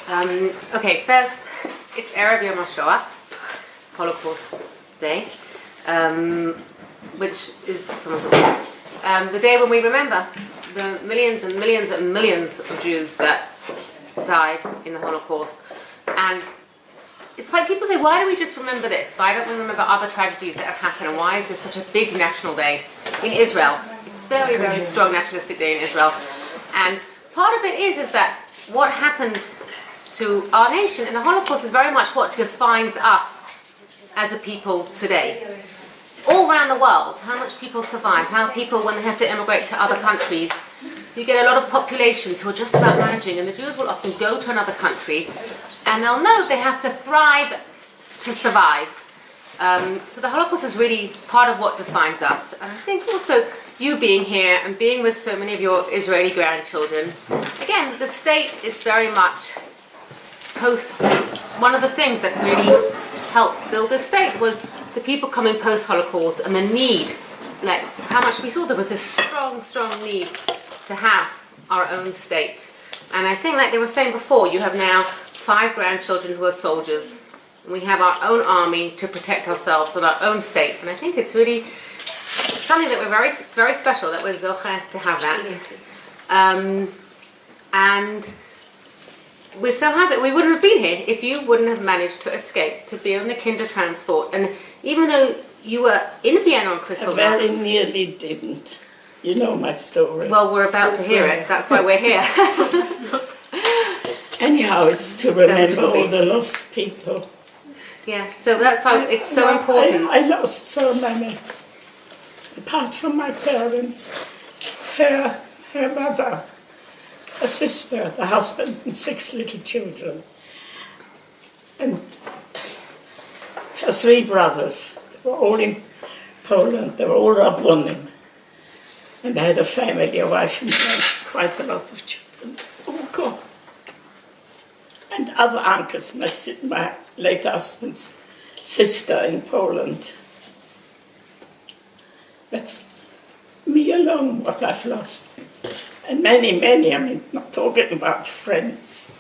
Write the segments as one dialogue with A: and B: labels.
A: Okay, first, it's Erev Yom HaShoa, Holocaust Day, which is the day when we remember the millions and millions and millions of Jews that died in the Holocaust. And it's like people say, why do we just remember this? Why don't we remember other tragedies that have happened? And why is this such a big national day in Israel? It's a very, very strong nationalistic day in Israel. And part of it is that what happened to our nation in the Holocaust is very much what defines us as a people today. All around the world, how much people survive, how people, when they have to immigrate to other countries, you get a lot of populations who are just about managing, and the Jews will often go to another country and they'll know they have to thrive to survive. So the Holocaust is really part of what defines us. And I think also you being here and being with so many of your Israeli grandchildren, again, the state is very much one of the things that really helped build the state was the people coming post-Holocaust and the need, like how much we saw there was this strong, strong need to have our own state. And I think, like they were saying before, you have now 5 grandchildren who are soldiers, and we have our own army to protect ourselves and our own state. And I think it's really something that it's very special that we're zoche to have that. And we're so happy. We wouldn't have been here if you wouldn't have managed to escape, to be on the kinder transport. And even though you were in Vienna on Crystal
B: Nacht, I very nearly didn't. You know my story.
A: Well, we're about to hear it. That's why we're here.
B: Anyhow, it's to remember all the lost people.
A: Yeah, so that's why it's so important.
B: I lost so many. Apart from my parents, her mother, a sister, the husband, and 6 little children. And her 3 brothers, they were all in Poland, they were all Rabbonim. And they had a family, a wife and quite a lot of children. Oh God. And other uncles, my late husband's sister in Poland. That's me alone, what I've lost. And many, many, I mean, not talking about friends.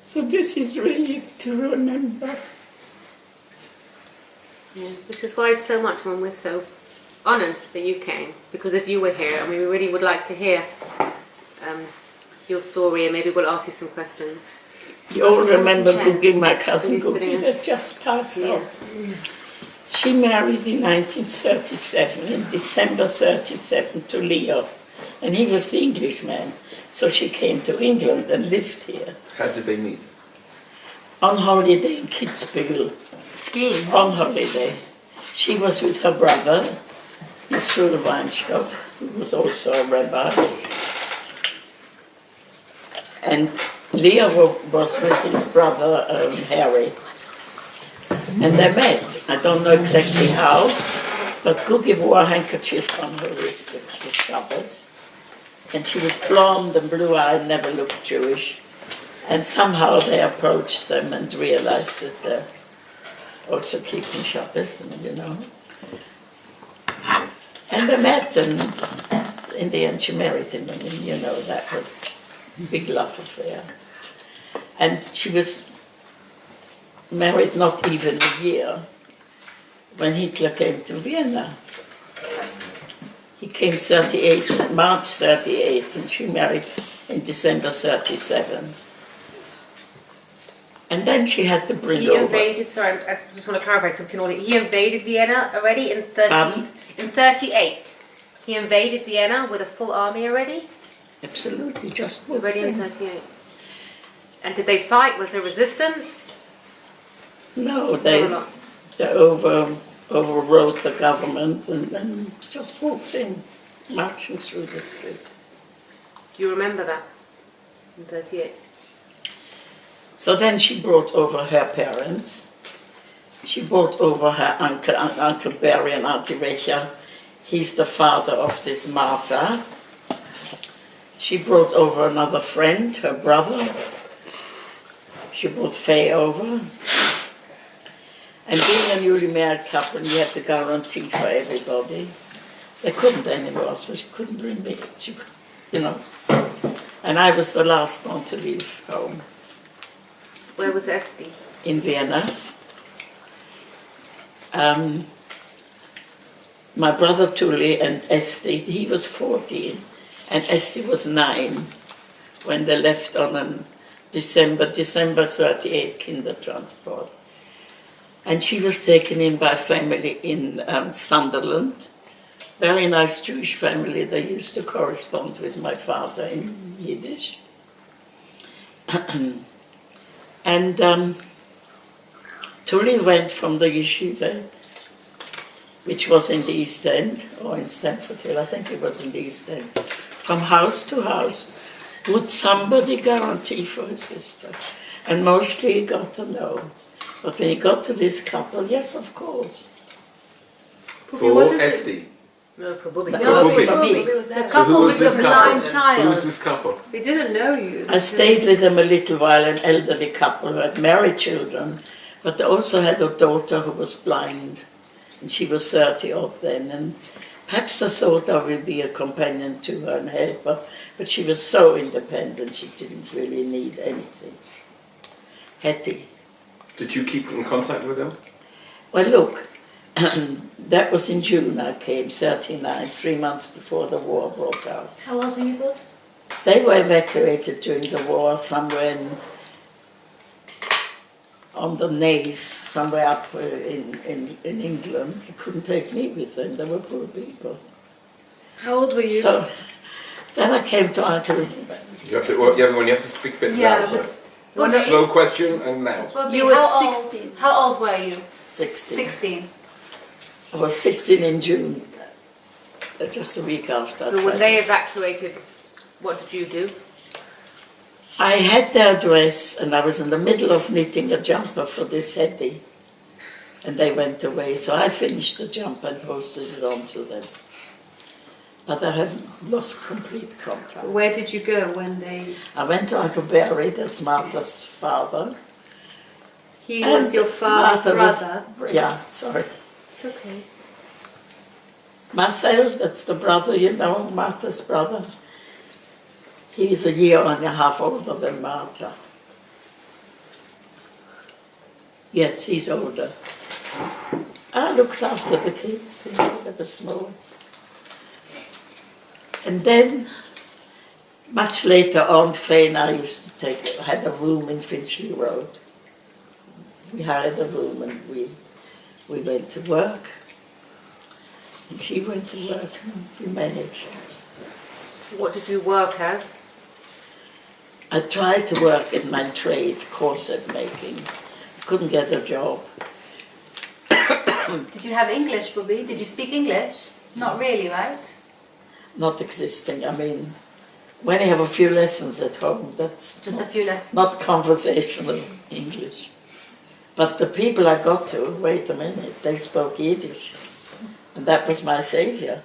B: So this is really to remember.
A: Yeah, which is why it's so much when we're so honoured that you came, because if you were here, and we really would like to hear your story, and maybe we'll ask you some questions.
B: You all remember Bubi, my cousin Bubi, that just passed on. She married in 1937, in December 37, to Leo, and he was the Englishman. So she came to England and lived here.
C: How did they meet?
B: On holiday in Kitzbühel.
A: Skiing?
B: On holiday. She was with her brother, Yisroel Weinstock, who was also a rabbi. And Leo was with his brother Harry. And they met. I don't know exactly how, but Gugi wore a handkerchief on her wrist at the Shabbos. And she was blonde and blue-eyed, never looked Jewish. And somehow they approached them and realized that they're also keeping Shabbos, you know. And they met, and in the end she married him, and you know, that was a big love affair. And she was married not even a year when Hitler came to Vienna. He came March 38, and she married in December 37. And then she had to bring over.
A: He invaded, sorry, I just want to clarify something. He invaded Vienna already in 38. He invaded Vienna with a full army already?
B: Absolutely, just
A: already in 38. And did they fight? Was there resistance?
B: No, they overrode the government and just walked in, marching through the street.
A: Do you remember that in 38?
B: So then she brought over her parents. She brought over her Uncle Barry and Auntie Recha. He's the father of this Martha. She brought over another friend, her brother. She brought Faye over. And being a newly married couple, you had to guarantee for everybody. They couldn't anymore, so she couldn't bring me. She, you know. And I was the last one to leave home
A: Where was Esti?
B: in Vienna. My brother Tuli and Esti, he was 14 and Esti was 9 when they left on a December 38 kinder transport. And she was taken in by a family in Sunderland. Very nice Jewish family. They used to correspond with my father in Yiddish. And Tuli went from the yeshiva, which was in the East End, or in Stamford Hill, I think it was in the East End, from house to house. Would somebody guarantee for his sister? And mostly he got a no. But when he got to this couple, yes, of course.
C: For Esti.
A: No, for Bubi.
C: No, for
B: Bubi.
A: The couple with the blind
C: Who
A: child.
C: was this couple?
D: We didn't know you.
B: I stayed with them a little while, an elderly couple who had married children, but they also had a daughter who was blind, and she was 30 odd then, and perhaps I thought I would be a companion to her and help her, but she was so independent, she didn't really need anything. Hetty.
C: Did you keep in contact with them?
B: Well, look, that was in June I came, 39, 3 months before the war broke out.
D: How old were you both?
B: They were evacuated during the war somewhere on the Naze, somewhere up in England. They couldn't take me with them, they were poor people.
D: How old were you?
B: So then I came to Uncle.
C: You have to speak a bit louder. Slow question and loud.
D: You were 16. How old were you?
B: 16.
D: 16.
B: I was 16 in June, just a week after.
A: So when they evacuated, what did you do?
B: I had their address and I was in the middle of knitting a jumper for this Hetty. And they went away, so I finished the jumper and posted it on to them. But I have lost complete contact.
D: Where did you go when they...
B: I went to Uncle Barry, that's Martha's father.
D: He was your father's
B: Martha
D: brother?
B: Yeah, sorry.
D: It's okay.
B: Marcel, that's the brother, you know, Martha's brother. He's a year and a half older than Martha. Yes, he's older. I looked after the kids, you know, they were small. And then, much later on, Faye and I used to had a room in Finchley Road. We hired a room and we went to work. And she went to work and we managed.
A: What did you work as?
B: I tried to work in my trade, corset making. I couldn't get a job.
D: Did you have English, Bubi? Did you speak English? Not really, right?
B: Not existing. I mean, when you have a few lessons at home, that's
D: Just a few lessons.
B: not conversational English. But the people I got to, wait a minute, they spoke Yiddish. And that was my savior.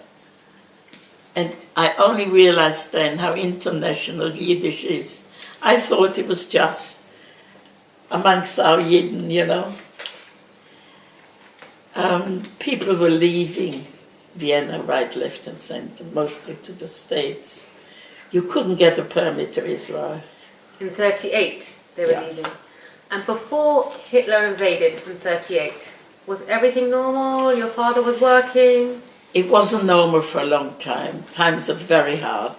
B: And I only realized then how international Yiddish is. I thought it was just amongst our Yidden, you know. People were leaving Vienna right, left and center, mostly to the States. You couldn't get a permit to Israel.
A: In 38, they were
B: Yeah.
A: leaving. And before Hitler invaded in 38, was everything normal? Your father was working?
B: It wasn't normal for a long time. Times are very hard.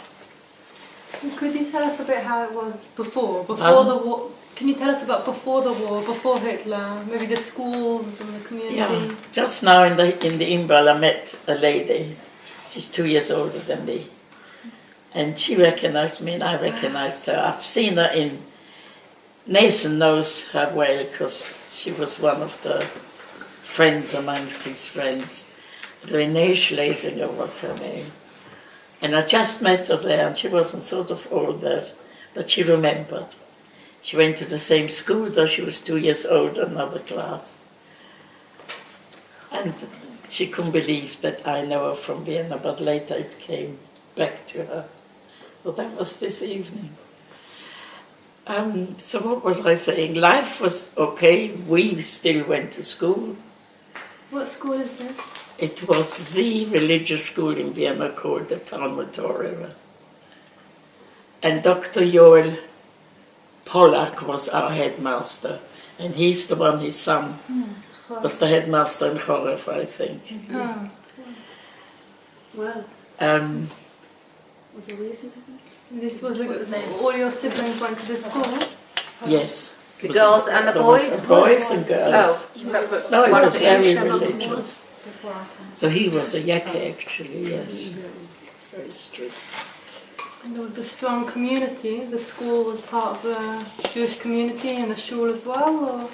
E: Could you tell us a bit how it was before
B: Um,
E: the war? Can you tell us about before the war, before Hitler, maybe the schools and the community?
B: Yeah, just now in the Imbal I met a lady. She's 2 years older than me. And she recognized me and I recognized her. I've seen her in... Nathan knows her well because she was one of the friends amongst his friends. Renee Schlesinger was her name. And I just met her there and she wasn't sort of older, but she remembered. She went to the same school, though she was 2 years older, another class. And she couldn't believe that I know her from Vienna, but later it came back to her. Well, that was this evening. So what was I saying? Life was okay. We still went to school.
E: What school is this?
B: It was the religious school in Vienna called the Talmud Torah. And Dr. Joel Pollack was our headmaster. And he's the one, his son, was the headmaster in Chorev, I think.
E: Oh.
F: Wow. Was there reason for this?
E: This was all your siblings went to the school?
B: Yes.
A: The girls and the
B: There was
A: boys?
B: boys and girls.
A: Oh, separate.
B: No, he
A: One
B: was
A: of
B: very
A: each.
B: religious. So he was a Yeke actually, yes. Very strict.
E: And there was a strong community. The school was part of the Jewish community and the shul as well, or?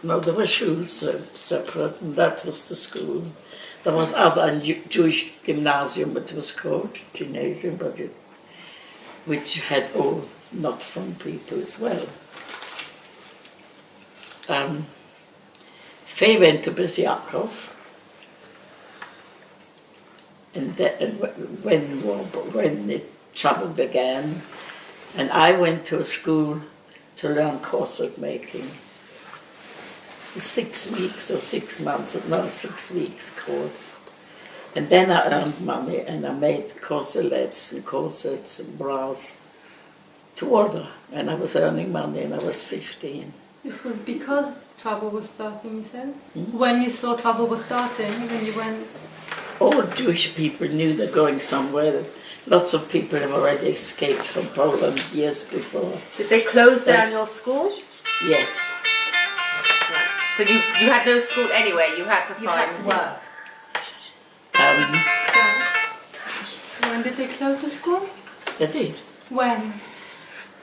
B: No, there were schools separate, and that was the school. There was other Jewish gymnasium, it was called, gymnasium, but which had all not from people as well. Faye went to Bris Yaakov, and when it trouble began, and I went to a school to learn corset making. It's a 6 weeks or 6 months, no, 6 weeks course. And then I earned money and I made corselettes and corsets and bras to order. And I was earning money and I was 15.
E: This was because trouble was starting, you said? When you saw trouble was starting, then you went...
B: All Jewish people knew they're going somewhere. Lots of people have already escaped from Poland years before.
A: Did they close down your school?
B: Yes.
A: Right. So you had no school anyway, you had to
D: You
A: find...
D: had to work.
E: When did they close the school?
B: They did.
E: When?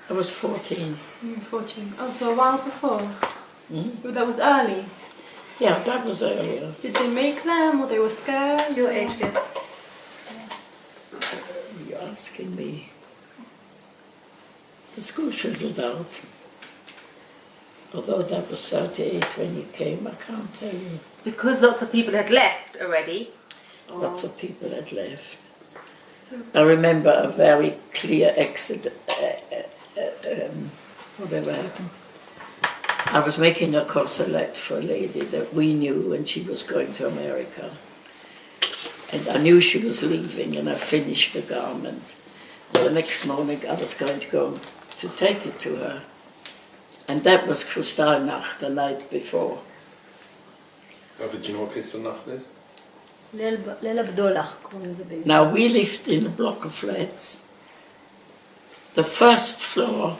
B: I was 14.
E: 14. Oh, so a while before. But that was early.
B: Yeah, that was earlier.
E: Did they make them or they were scared?
D: What's your age group?
B: You're asking me. The school fizzled out. Although that was 38 when you came, I can't tell you.
A: Because lots of people had left already.
B: Lots of people had left. I remember a very clear accident, whatever happened. I was making a corselet for a lady that we knew and she was going to America. And I knew she was leaving and I finished the garment. And the next morning I was going to go to take it to her. And that was Kristallnacht, the night before.
C: Do you know what Kristallnacht is?
F: ליל הבדולח קוראים לזה בעברית.
B: Now we lived in a block of flats. The first floor,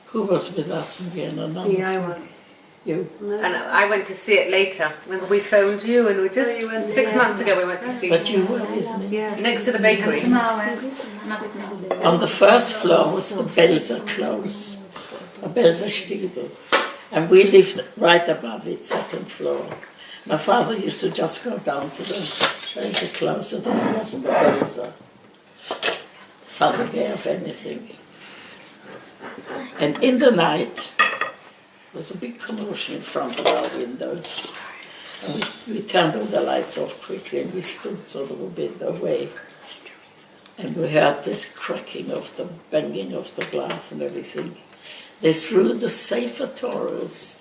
B: who was with us in Vienna? None of
F: I
B: you.
F: was.
B: You.
A: And I went to see it later. Remember we phoned you and we just, 6 months ago we went to see
B: But
A: it.
B: you were, isn't it?
F: Yes.
A: Next to the bakery.
B: On the first floor was the Belzer Close, a Belzer Stiebel. And we lived right above it, second floor. My father used to just go down to the Belzer Close, so there wasn't a Belzer. Saturday of anything. And in the night, there was a big commotion in front of our windows. And we turned all the lights off quickly and we stood sort of a bit away. And we heard this cracking of the banging of the glass and everything. They threw the Sefer Torahs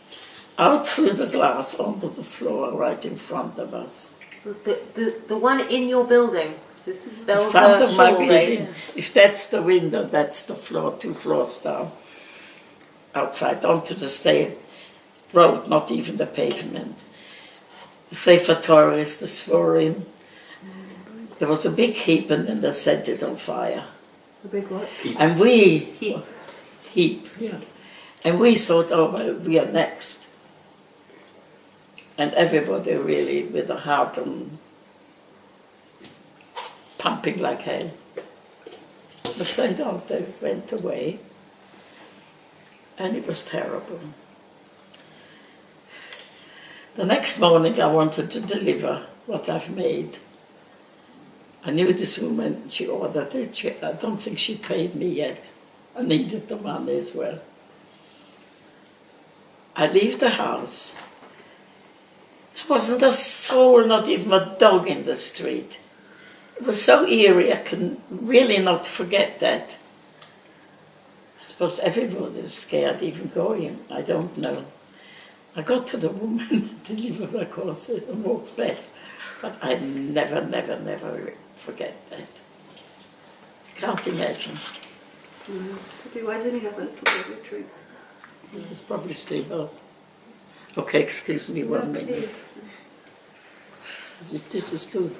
B: out through the glass onto the floor right in front of us.
A: The one in your building. This
B: In
A: Belzer
B: front of my
A: Shul,
B: building. If that's the window, that's the floor, 2 floors down. Outside, onto the state road, not even the pavement. The Sefer Torah is the Svorim. There was a big heap and then they set it on fire.
F: A big what?
B: And we...
F: Heap.
B: Heap, yeah. And we thought, oh, well, we are next. And everybody really with a heart and pumping like hell. But thank God they went away. And it was terrible. The next morning I wanted to deliver what I've made. I knew this woman, she ordered it. I don't think she paid me yet. I needed the money as well. I leave the house. There wasn't a soul, not even a dog in the street. It was so eerie, I can really not forget that. I suppose everybody was scared even going, I don't know. I got to the woman, delivered my courses and walked back. But I never forget that. Can't imagine.
D: Bubi, why didn't he have a little bit of a drink?
B: It's probably still hot. Okay, excuse me 1 minute.
D: Please.
B: This is good.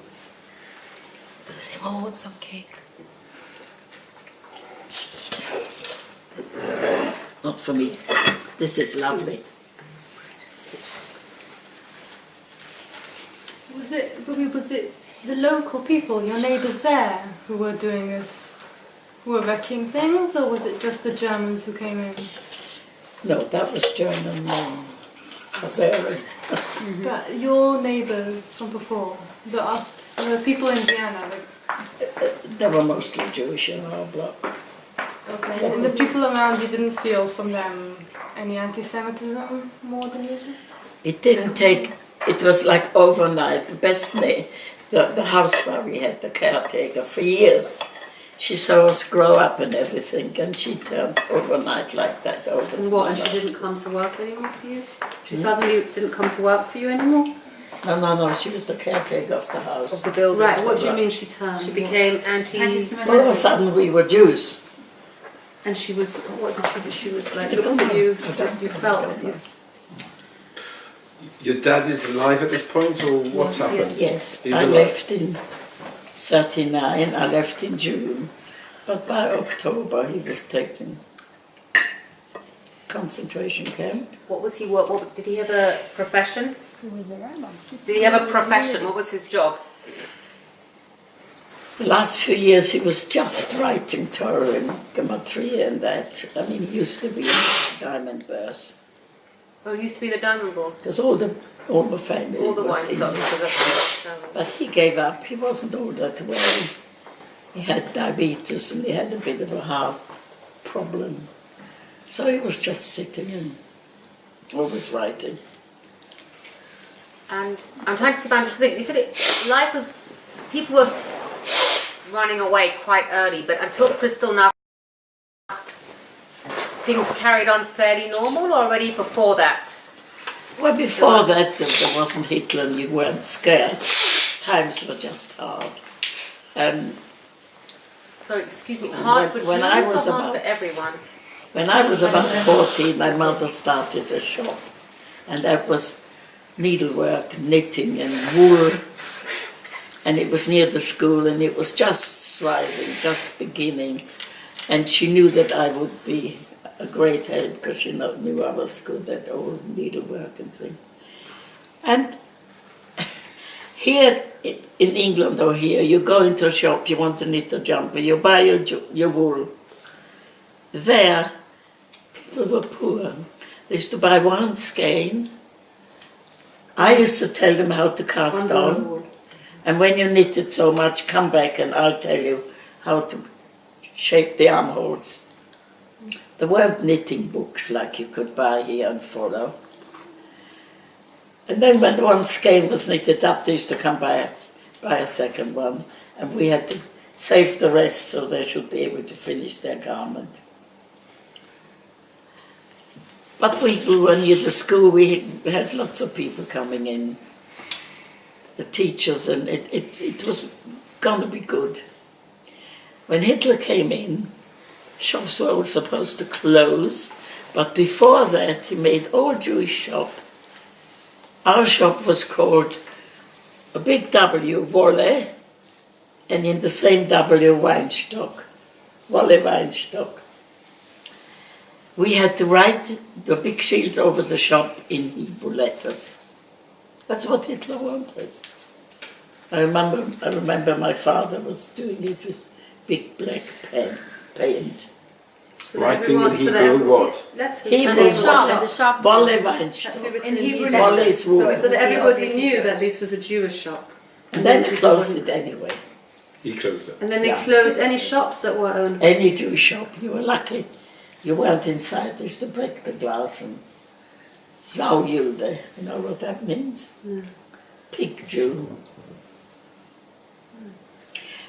F: Does anyone want some cake?
B: Not for me. This is lovely.
E: Was it the local people, your neighbours there, who were doing this, who were wrecking things, or was it just the Germans who came in?
B: No, that was German Azeri.
E: But your neighbours from before, the people in Vienna,
B: They were mostly Jewish in our block.
E: okay, and the people around you didn't feel from them any anti-Semitism more than usual?
B: It didn't take, it was like overnight. The house where we had the caretaker for years, she saw us grow up and everything, and she turned overnight like that over
D: And
B: to
D: what,
B: my
D: and she
B: house.
D: didn't come to work anymore for you? She suddenly didn't come to work for you anymore?
B: No, she was the caretaker of the house.
A: Of the building.
D: Right, what do you mean she turned?
A: She became anti-Semitic.
B: All of a sudden we were Jews.
D: And she was, what did she do? She was like,
B: I don't
D: looked at
B: know.
D: you,
B: I don't
D: you
B: know.
D: felt,
B: I don't know.
C: Your dad is alive at this point, or what's
D: Yes,
C: happened?
B: Yes,
C: He's
B: I
C: alive.
B: left in 39, I left in June, but by October he was taken concentration camp.
A: What was he? What did he have a profession?
F: He was a rabbi.
A: Did he have a profession? What was his job?
B: The last few years he was just writing Torah and Gematria and that. I mean, he used to be in Diamond Bears.
A: Oh, he used to be the Diamond Balls.
B: Because all the family
A: All the
B: was
A: wine
B: in
A: stock.
B: it.
A: Because of
B: But he gave up. He wasn't old that well. He had diabetes and he had a bit of a heart problem. So he was just sitting and always writing.
A: And I'm trying to see if I'm just thinking. You said life was, people were running away quite early, but until Kristallnacht, things carried on fairly normal, or already before that?
B: Well, before that, there wasn't Hitler and you weren't scared. Times were just hard.
A: Sorry, excuse me, hard for
B: When
A: Jews
B: I was
A: or hard
B: about-
A: for everyone?
B: When I was about 14, my mother started a shop. And that was needlework, knitting and wool. And it was near the school and it was just thriving, just beginning. And she knew that I would be a great help because she knew I was good at all needlework and things. And here in England or here, you go into a shop, you want to knit a jumper, you buy your wool. There, people were poor. They used to buy one skein. I used to tell them how to cast on. And when you knit it so much, come back and I'll tell you how to shape the armholes. There weren't knitting books like you could buy here and follow. And then when the one skein was knitted up, they used to come buy a second one. And we had to save the rest so they should be able to finish their garment. But we were near the school, we had lots of people coming in, the teachers, and it was going to be good. When Hitler came in, shops were all supposed to close, but before that he made all Jewish shop. Our shop was called a big W, Wolle, and in the same W, Weinstock, Wolle Weinstock. We had to write the big shield over the shop in Hebrew letters. That's what Hitler wanted. I remember my father was doing it with big black paint.
C: Writing in Hebrew what?
B: Hebrew,
F: The shop.
B: Wolle Weinstock.
D: In Hebrew
B: Wolle
D: letters,
B: is wool.
D: so that everybody knew that this was a Jewish shop.
B: And then they closed it anyway.
C: He closed it.
D: And then they closed any shops that were owned by
B: Any Jewish shop, you were lucky. You weren't inside, they used to break the glass and Saujude, you know what that means? Pig Jew.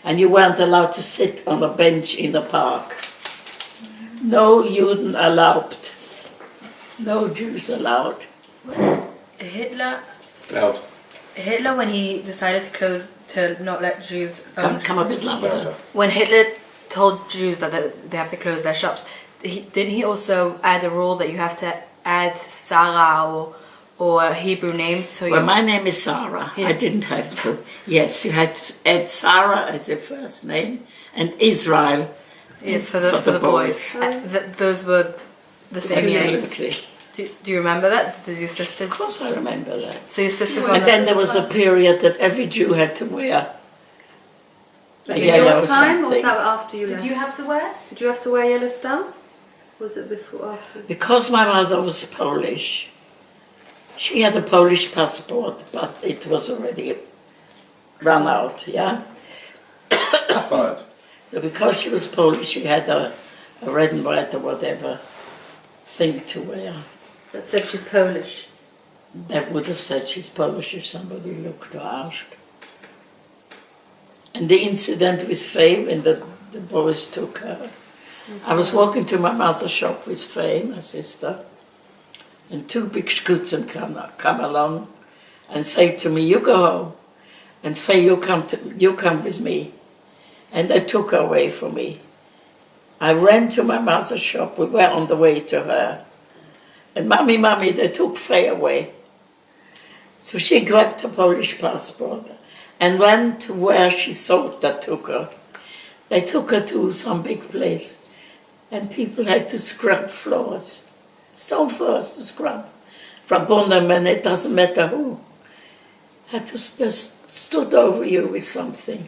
B: And you weren't allowed to sit on a bench in a park. No Juden allowed. No Jews allowed.
F: Hitler,
C: Loud.
F: when he decided to not let Jews
B: Come a bit louder.
F: when Hitler
D: told Jews that they have to close their shops, didn't he also add a rule that you have to add Sarah or a Hebrew name? So
B: Well, my name is Sarah.
D: Yeah.
B: I didn't have to. Yes, you had to add Sarah as your first name and Israel
D: yes,
B: for the boys.
D: Those were the same names.
B: Absolutely.
D: Do you remember that? Did your sisters?
B: Of course I remember that.
D: So your sisters.
B: And then there was a period that every Jew had to wear a
G: In
B: yellow
G: your time, or was
B: something.
G: that after you
D: Did
G: left?
D: you have to wear?
G: Did you have to wear yellow stuff? Was it before or after?
B: Because my mother was Polish, she had a Polish passport, but it was already run out, yeah?
C: Expired.
B: So because she was Polish, she had a red and white or whatever thing to wear.
G: That said she's Polish.
B: That would have said she's Polish if somebody looked or asked. And the incident with Faye, when the boys took her, I was walking to my mother's shop with Faye, my sister, and two big scootsen come along and say to me, "You go home, and Faye, you come with me." And they took her away from me. I ran to my mother's shop. We were on the way to her. And Mommy, they took Faye away. So she grabbed her Polish passport and ran to where she thought they took her. They took her to some big place. And people had to scrub floors. Stone floors to scrub. Rabbonim, and it doesn't matter who. Had to just stood over you with something.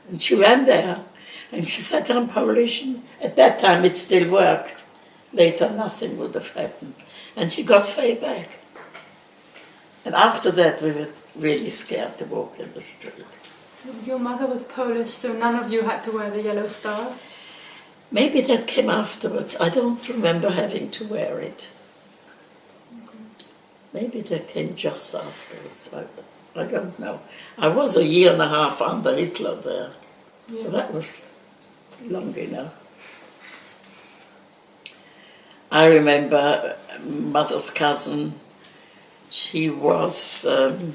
B: And she ran there, and she said, "I'm Polish." And at that time, it still worked. Later, nothing would have happened. And she got Faye back. And after that, we were really scared to walk in the street.
E: Your mother was Polish, so none of you had to wear the yellow stars?
B: Maybe that came afterwards. I don't remember having to wear it. Maybe that came just afterwards. I don't know. I was 1.5 years under Hitler there.
E: Yeah.
B: That was long enough. I remember mother's cousin. She was the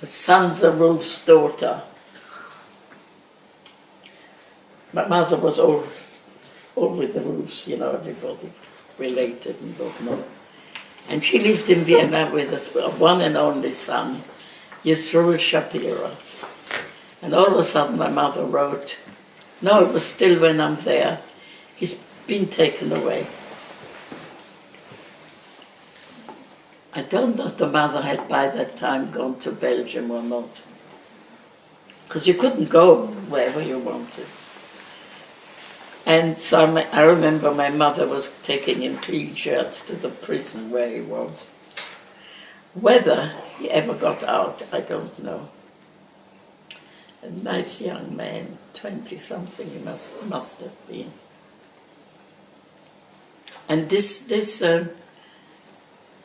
B: Sanzeruf's daughter. My mother was all with the roofs, you know, everybody related and whatnot. And she lived in Vienna with a one and only son, Yisroel Shapira. And all of a sudden my mother wrote, no, it was still when I'm there, he's been taken away. I don't know if the mother had by that time gone to Belgium or not. Because you couldn't go wherever you wanted. And so I remember my mother was taking him clean shirts to the prison where he was. Whether he ever got out, I don't know. A nice young man, 20-something he must have been. And this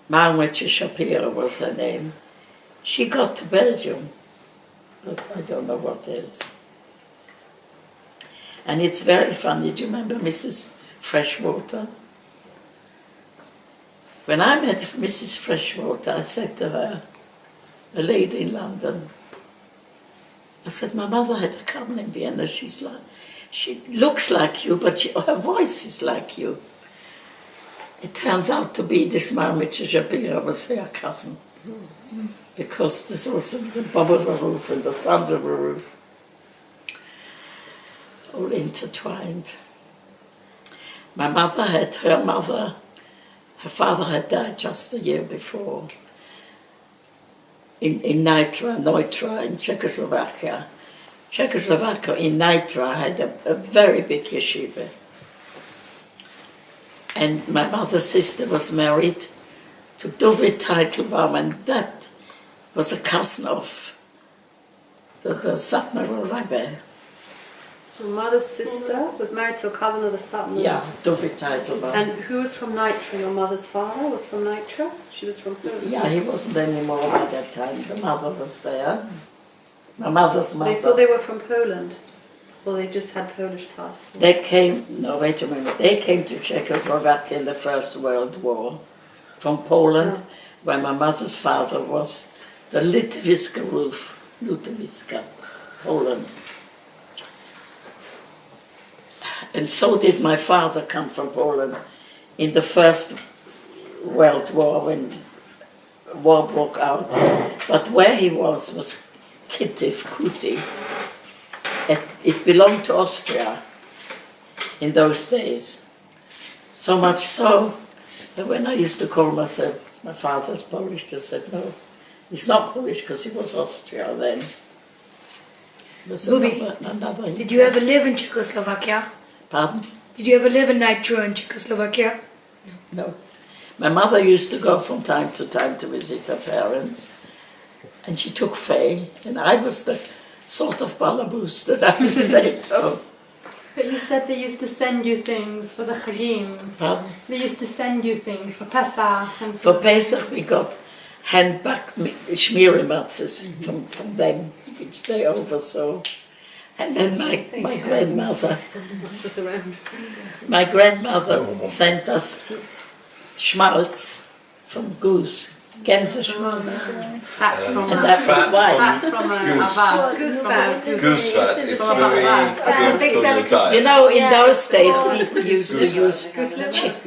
B: Marmacha Shapira was her name. She got to Belgium, but I don't know what else. And it's very funny. Do you remember Mrs. Freshwater? When I met Mrs. Freshwater, I said to her, a lady in London, I said, my mother had a cousin in Vienna. She looks like you, but her voice is like you. It turns out to be this Marmacha Shapira was her cousin. Because there's also the Baba Roof and the Sons of Roof. All intertwined. My mother had her mother, her father had died just a year before in Nitra in Czechoslovakia. Czechoslovakia in Nitra had a very big yeshiva. And my mother's sister was married to David Teitelbaum, and that was a cousin of the Satmar Rebbe.
G: Your mother's sister was married to a cousin of the Sutton.
B: Yeah, David Teitelbaum.
G: And who was from Nitra? Your mother's father was from Nitra? She was from Poland.
B: Yeah, he wasn't anymore by that time. The mother was there. My mother's mother.
G: They thought they were from Poland. Well, they just had Polish passports.
B: They came, no, wait a minute. They came to Czechoslovakia in the First World War from Poland, where my mother's father was the Litviska roof, Litviska, Poland. And so did my father come from Poland in the First World War when war broke out. But where he was Kittiv, Kuti. It belonged to Austria in those days. So much so that when I used to call myself, my father's Polish, they said, no, he's not Polish because he was Austria then. It was
F: Bubi,
B: another
F: did you ever live in Czechoslovakia?
B: Pardon?
F: Did you ever live in Nitro in Czechoslovakia?
B: No. My mother used to go from time to time to visit her parents, and she took Faye, and I was the sort of balaboos that had to stay at home.
E: But you said they used to send you things for the Chagim.
B: Pardon?
E: They used to send you things for Pesach. And
B: For Pesach we got hand-backed schmierematzes from them, which they oversaw. And then my grandmother sent us schmaltz from goose, Gänseschmalz.
A: Fat from
B: And that was white.
A: from a vase.
C: Goose fat. It's
A: From a
C: very
A: vase. That's a
C: good
A: big
C: for your
A: delicacy.
C: diet.
B: You know, in
A: Yeah.
B: those days people used to use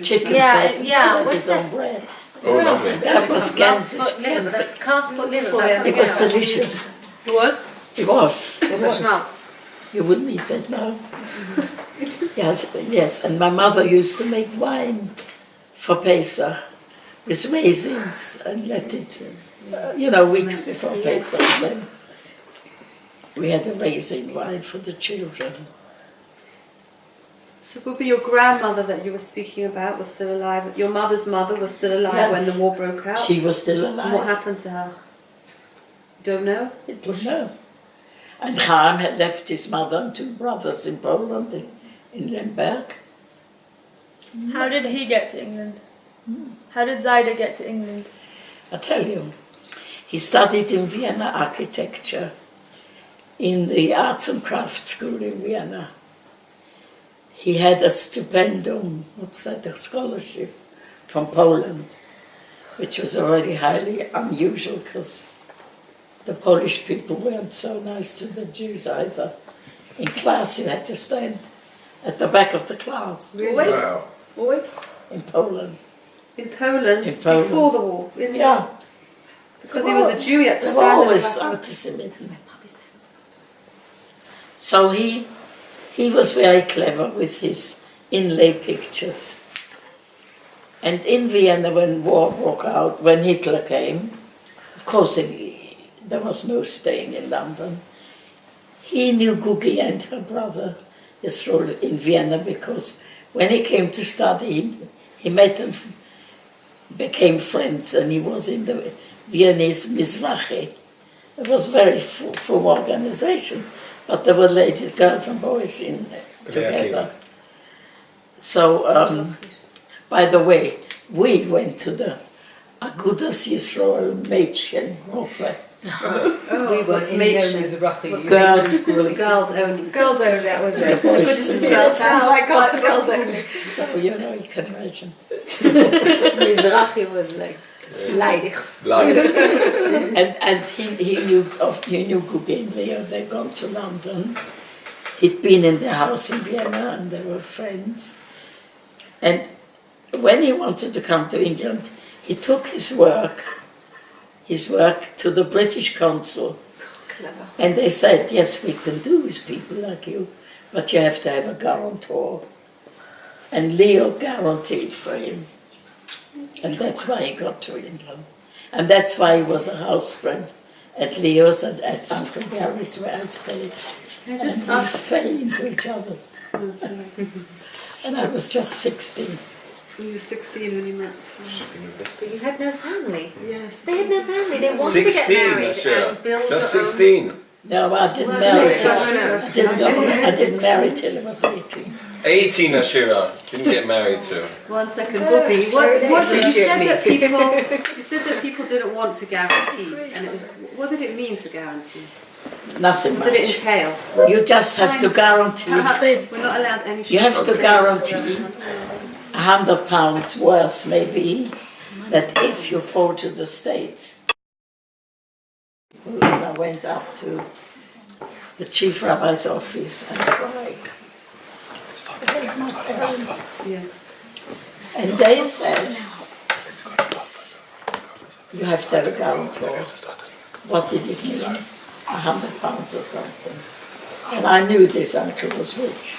B: chicken
A: Yeah,
B: fat and
A: yeah,
B: spread it
A: what's
B: on bread.
C: Oh, lovely.
B: That was
A: Calf's liver.
B: Gänse.
A: That's calf's foot liver. That's
B: It was
A: something else.
B: delicious.
D: It was?
B: It was.
A: It was schmaltz.
B: You wouldn't eat that now. Yes, and my mother used to make wine for Pesach with raisins and let it, weeks before Pesach. Then we had a raisin wine for the children.
G: So Bubi, your grandmother that you were speaking about was still alive. Your mother's mother was still alive
B: Yeah.
G: when the war broke out.
B: She was still
G: And what
B: alive.
G: happened to her? Don't know.
B: No. And Chaim had left his mother and two brothers in Poland, in Lemberg.
H: How did he get to England? How did Zaida get to England?
B: I tell you, he studied in Vienna architecture in the Arts and Crafts School in Vienna. He had a stipendium, a scholarship from Poland, which was already highly unusual because the Polish people weren't so nice to the Jews either. In class, you had to stand at the back of the class
C: Wow.
E: Always.
B: in Poland.
G: In Poland,
B: In Poland.
G: before the war.
B: Yeah,
G: Because he was a Jew, he had to
B: there
G: stand
B: were
G: at the
B: always
G: back.
B: anti-Semitism. So he was very clever with his inlay pictures. And in Vienna, when war broke out, when Hitler came, of course there was no staying in London. He knew Gugi and her brother Yisroel in Vienna because when he came to study, he met them, became friends, and he was in the Viennese Mizrachi. It was very full organization, but there were ladies, girls and boys in together. So, by the way, we went to the Agudas Yisroel Mädchengruppe.
G: We were Mädchen.
B: Girls
G: only.
E: Girls only, that was
B: The
E: it.
B: boys.
E: Sounds like girls only.
B: So, you can imagine.
A: Mizrachi was like lights.
C: Lights.
B: And he knew Gugi and Leo. They'd gone to London. He'd been in their house in Vienna and they were friends. And when he wanted to come to England, he took his work to the British consul.
A: Clever.
B: And they said, yes, we can do with people like you, but you have to have a guarantor. And Leo guaranteed for him. And that's why he got to England. And that's why he was a house friend at Leo's and at Uncle Gary's where I stayed.
G: I just
B: And we
G: asked.
B: fell into each other's. And I was just 16.
G: You were 16 when you met.
A: But you had no family.
G: Yes.
A: They had no family. They wanted
C: 16,
A: to get married
C: Ashira.
A: and build
C: Just
A: their own-
C: 16.
B: No, I didn't
A: Well,
B: marry
A: no,
B: till
A: no.
B: I didn't marry till I was 18.
C: 18, Ashira. Didn't get married to.
G: 1 second, Bubi. What did you said that people? You said that people didn't want to guarantee, and it was. What did it mean to guarantee?
B: Nothing
G: What did it
B: much.
G: entail?
B: You just have to guarantee.
G: We're not allowed any.
B: You have to guarantee £100 worth, maybe, that if you fall to the States. And I went up to the chief rabbi's office and cried. my parents.
G: Yeah.
B: And they said, you have to have a guarantor. What did it mean? £100 or something. And I knew this uncle was rich.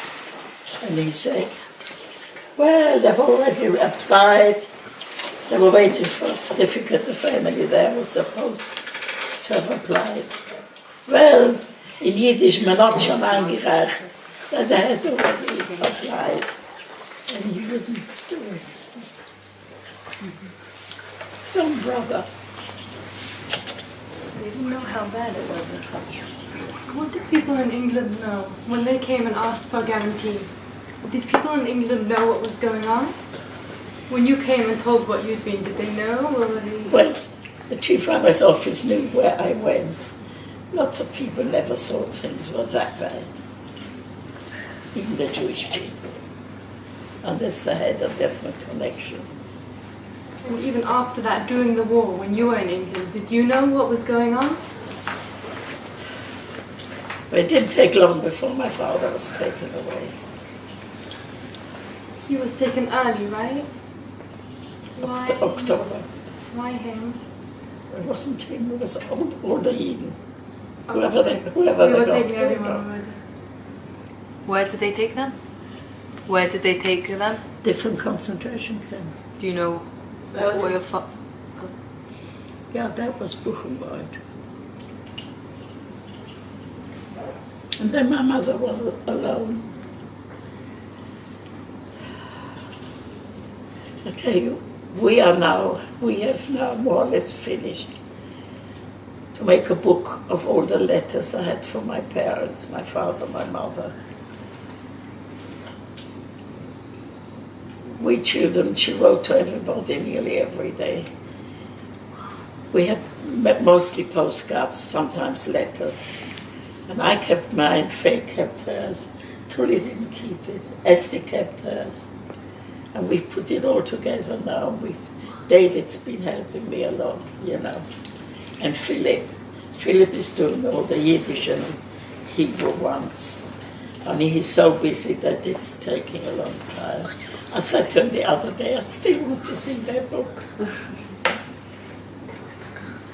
B: And he said, well, they've already applied. They were waiting for a certificate. The family there was supposed to have applied. Well, in Yiddish, man hat schon eingereicht. That they had already applied. And he wouldn't do it. Some brother.
H: They didn't know how bad it was.
E: What did people in England know when they came and asked for a guarantee? Did people in England know what was going on? When you came and told what you'd been, did they know? Or were they...
B: Well, the chief rabbi's office knew where I went. Lots of people never thought things were that bad. Even the Jewish people. Unless they had a definite connection.
E: And even after that, during the war, when you were in England, did you know what was going on?
B: But it didn't take long before my father was taken away.
E: He was taken early, right? Why?
B: October.
E: Why him?
B: It wasn't him, it was all the Eden.
E: Oh,
B: Whoever they
E: we were
B: got.
E: taking everyone already.
D: Where did they take them? Where did they take them?
B: Different concentration camps.
D: Do you know where your
B: Yeah, that was Buchenwald. And then my mother was alone. I tell you, we have now more or less finished to make a book of all the letters I had from my parents, my father, my mother. We children, she wrote to everybody nearly every day. We had mostly postcards, sometimes letters. And I kept mine, Faye kept hers. Tully didn't keep it. Esther kept hers. And we've put it all together now. David's been helping me a lot, you know. And Philip. Philip is doing all the Yiddish and Hebrew ones. And he's so busy that it's taking a long time. I said to him the other day, I still want to see their book.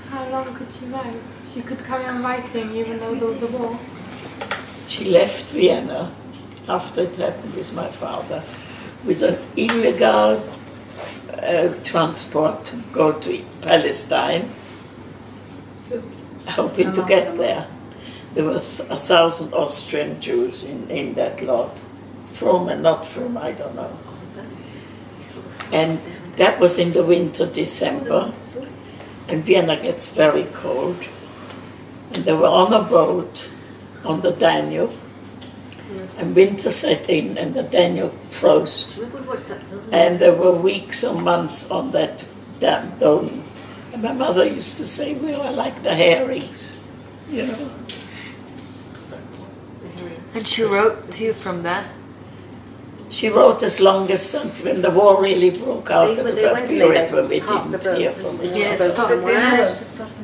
E: How long could she write? She could carry on writing even though there was a war.
B: She left Vienna after it happened with my father with an illegal transport to go to Palestine, hoping to get there. There were 1,000 Austrian Jews in that lot, from and not from, I don't know. And that was in the winter, December, and Vienna gets very cold. And they were on a boat on the Danube, and winter set in and the Danube froze. And there were weeks or months on that damn dome. And my mother used to say, we are like the herrings, you know.
D: And she wrote to you from there?
B: She wrote as long as when the war really broke out, there was a period when we didn't hear from each
D: Yes,
B: other.
G: They managed to stop them.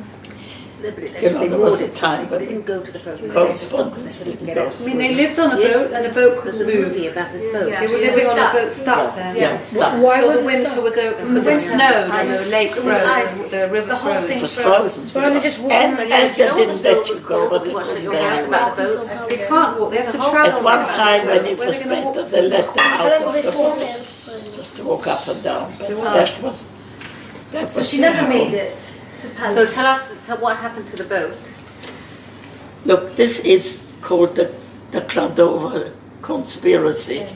B: You know, there was a time when
I: They didn't go to the boat.
B: correspondence didn't go
G: I mean,
B: through.
G: they lived on a boat and the boat couldn't
I: There's a
G: move.
I: movie about this boat.
E: Yeah.
G: They were living on a boat stuck there.
B: Yeah, stuck.
F: Why
G: Till
F: was
G: the
F: it
G: winter
F: stuck?
G: was over.
I: From the
G: Because it
I: winter.
G: snowed and
I: Ice.
G: the lake
I: It was
G: froze,
I: ice.
G: the river
I: The whole
G: froze.
B: It
I: thing
B: was
I: froze.
B: frozen.
F: But only just walking
B: And
F: like
B: they
I: Do you know what
B: didn't
I: the
B: let
I: film
B: you
I: was
B: go,
I: called
B: but
I: that we
B: they
I: watched at
B: couldn't
I: your house
B: let
I: about the boat?
G: They can't walk, they have to travel.
B: At one time when it
G: Where
B: was
G: are they gonna
B: better,
G: walk
B: they
G: to?
B: let them
F: How
B: out
F: long were
B: of
F: they
B: the
F: for?
B: boat just to walk up and down. But
G: were.
B: that was
H: So she never made it to
I: So
H: Palestine.
I: tell us what happened to the boat.
B: Look, this is called the Cladova conspiracy.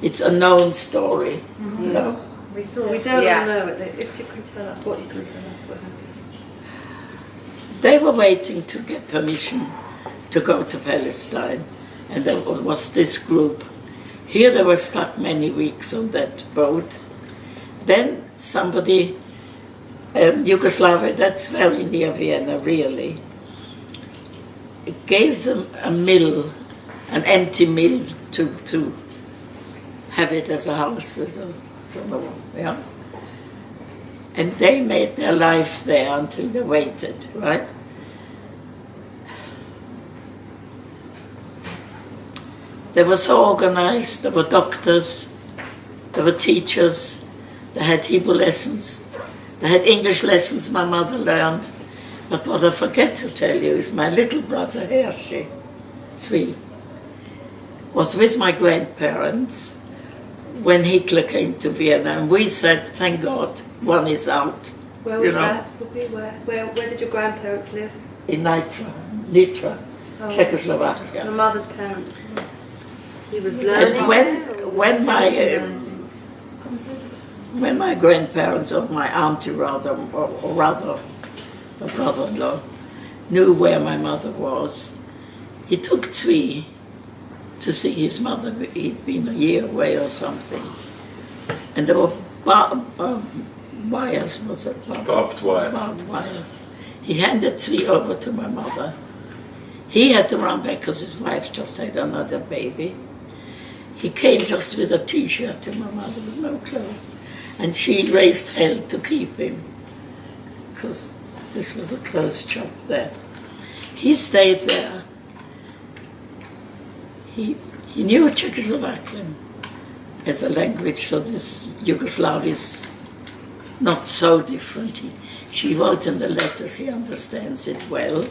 B: It's a known story, you know.
G: We don't
A: Yeah.
G: all know it. If you can tell us what you can tell us what happened.
B: They were waiting to get permission to go to Palestine, and there was this group. Here they were stuck many weeks on that boat. Then somebody, Yugoslavia, that's very near Vienna, really, gave them a mill, an empty mill to have it as a house, as a, don't know, yeah. And they made their life there until they waited, right? They were so organized. There were doctors, there were teachers, they had Hebrew lessons, they had English lessons my mother learned. But what I forget to tell you is my little brother Hershey, Zwi, was with my grandparents when Hitler came to Vienna, and we said, thank God, one is out.
G: Where was that, Bubi? Where did your grandparents live?
B: In Nitra, Czechoslovakia.
G: My mother's parents.
I: He was learning.
B: And when my grandparents, or my auntie rather, or rather my brother-in-law, knew where my mother was, he took Zwi to see his mother. He'd been a year away or something. And there were wires, was it?
C: Barbed wire.
B: Barbed wires. He handed Zwi over to my mother. He had to run back because his wife just had another baby. He came just with a t-shirt to my mother with no clothes. And she raised hell to keep him, because this was a closed shop there. He stayed there. He knew Czechoslovakian as a language, so this Yugoslav is not so different. She wrote in the letters, he understands it well,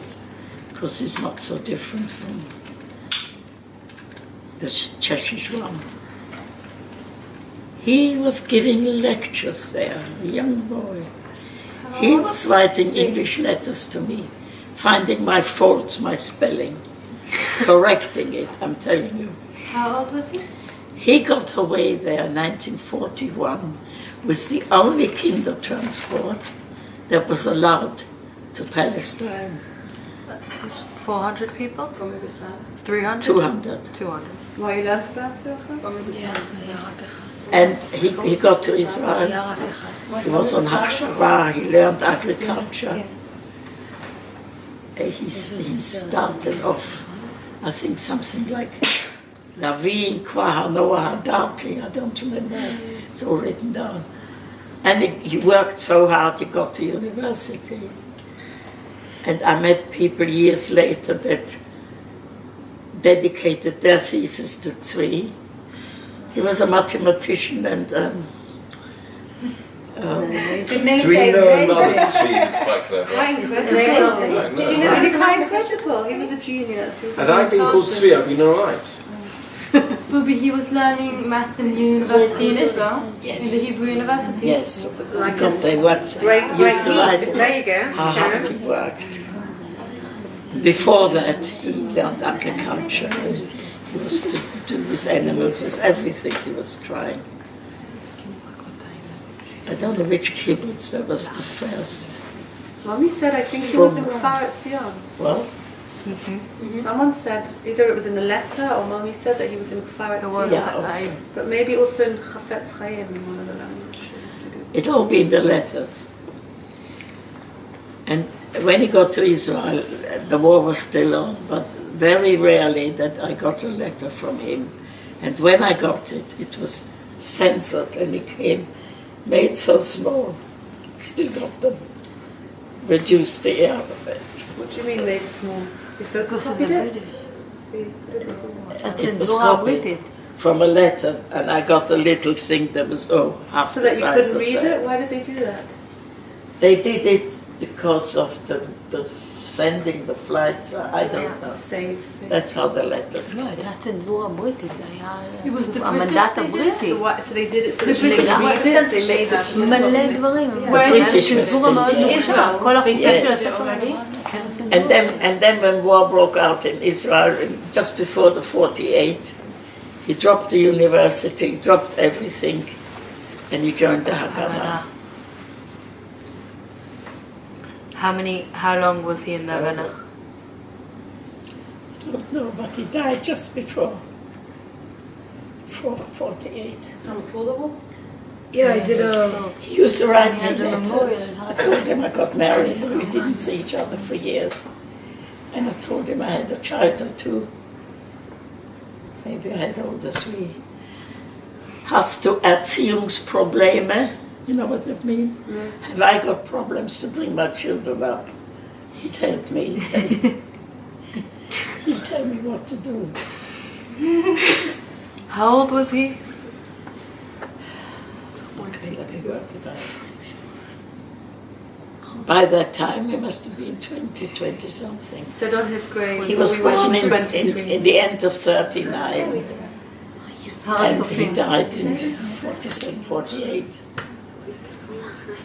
B: because it's not so different from the Czech one. He was giving lectures there, a young boy. He was writing English letters to me, finding my faults, my spelling, correcting it, I'm telling you.
E: How old was he?
B: He got away there in 1941 with the only kinder transport that was allowed to Palestine.
D: 400 people?
G: From Yugoslavia.
D: 300?
B: 200.
D: 200.
G: Waar je laatst plaats wilde? From Yugoslavia.
B: And he got to Israel. He was on Hachshava, he learned agriculture. He started off, I think something like Lavin, Kwahanoa, Hadarti, I don't remember. It's all written down. And he worked so hard, he got to university. And I met people years later that dedicated their thesis to Zwi. He was a mathematician and
C: Do we know another Zwi who's quite clever?
G: Did you know he was quite incredible? He was a genius.
C: Had I been called Zwi, I'd been alright.
E: Bubi, he was learning maths in university in Israel?
B: Yes.
E: In the Hebrew University?
B: yes, because they worked, used to write
I: There you go.
B: how hard he worked. Before that, he learned agriculture. And he was to do with animals, with everything he was trying. I don't know which kibbutz that was the first.
G: Mommy said, I think he was in
B: From-
G: Kfar Etzion.
B: Well,
G: Someone said, either it was in the letter or Mommy said that he was in Kfar
D: It was,
G: Etzion. But maybe also in Chafetz Chaim in one of the languages.
B: it all be in the letters. And when he got to Israel, the war was still on, but very rarely that I got a letter from him. And when I got it, it was censored and it came made so small. Still got them. Reduced the air of it.
G: What do you mean made small? You
D: Because of
G: photocopied
D: the
G: it?
D: British. That's
B: It
D: a
B: was
D: door
B: copied
D: with it.
B: from a letter, and I got a little thing that was half
G: So
B: the
G: that you
B: size
G: couldn't
B: of
G: read
B: that.
G: it? Why did they do that?
B: They did it because of the sending the flights. I don't know.
G: Save space.
B: That's how the letters
D: לא,
B: came.
D: הייתה צנזורה בריטית, זה היה
E: It was the
D: המנדט
E: British they did?
D: הבריטי.
G: So they did it so
E: The
G: that you could
E: British
G: read it?
E: did
G: They made it so
D: מלא דברים.
B: British
D: צנזורה
B: was
D: מאוד
B: still there.
D: נוקשה. כל החוקים
B: Yes.
D: של הספר
E: already.
B: And then when war broke out in Israel, just before the 48, he dropped the university, dropped everything, and he joined the Haganah.
D: How long was he in the Haganah?
B: I don't know, but he died just before 48.
F: Yeah, I did a.
B: He used to write
D: He
B: me
D: has a
B: letters.
D: memorial.
B: I told him I got married and we didn't see each other for years. And I told him I had a child or two. Maybe I had all the three. Hast du Erziehungsprobleme? You know what that means? Have I got problems to bring my children up? He'd help me. He'd tell me what to do.
G: How old was he?
B: Okay, let me work it out. By that time, he must have been 20 something.
G: Said on his grave.
B: He was
G: we
B: born
G: went
B: in,
G: to 23.
B: in the end of 39, and he
G: Sofim.
B: died in 47, 48.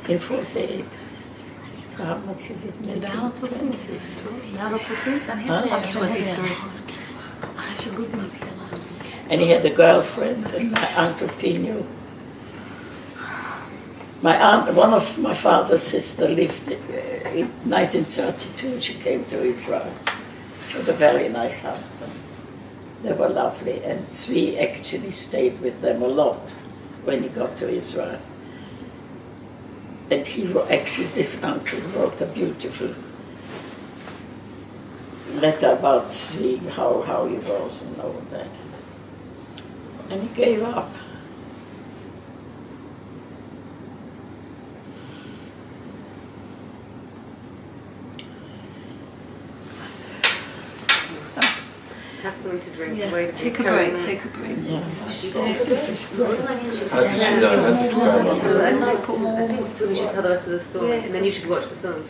B: In 48. So how much is it making? 20. And he had a girlfriend, and my Uncle Pino. My aunt, one of my father's sister lived in 1932. She came to Israel. She had a very nice husband. They were lovely, and Zvi actually stayed with them a lot when he got to Israel. And he actually, this uncle wrote a beautiful letter about Zvi, how he was and all that. And he gave up.
A: Have something to drink.
G: Yeah.
A: Wait,
G: Take a break. Take a break.
B: Yeah. This is great.
C: How did she die? How did she die?
A: So I think so we should tell the rest of the story, and then you should watch the film.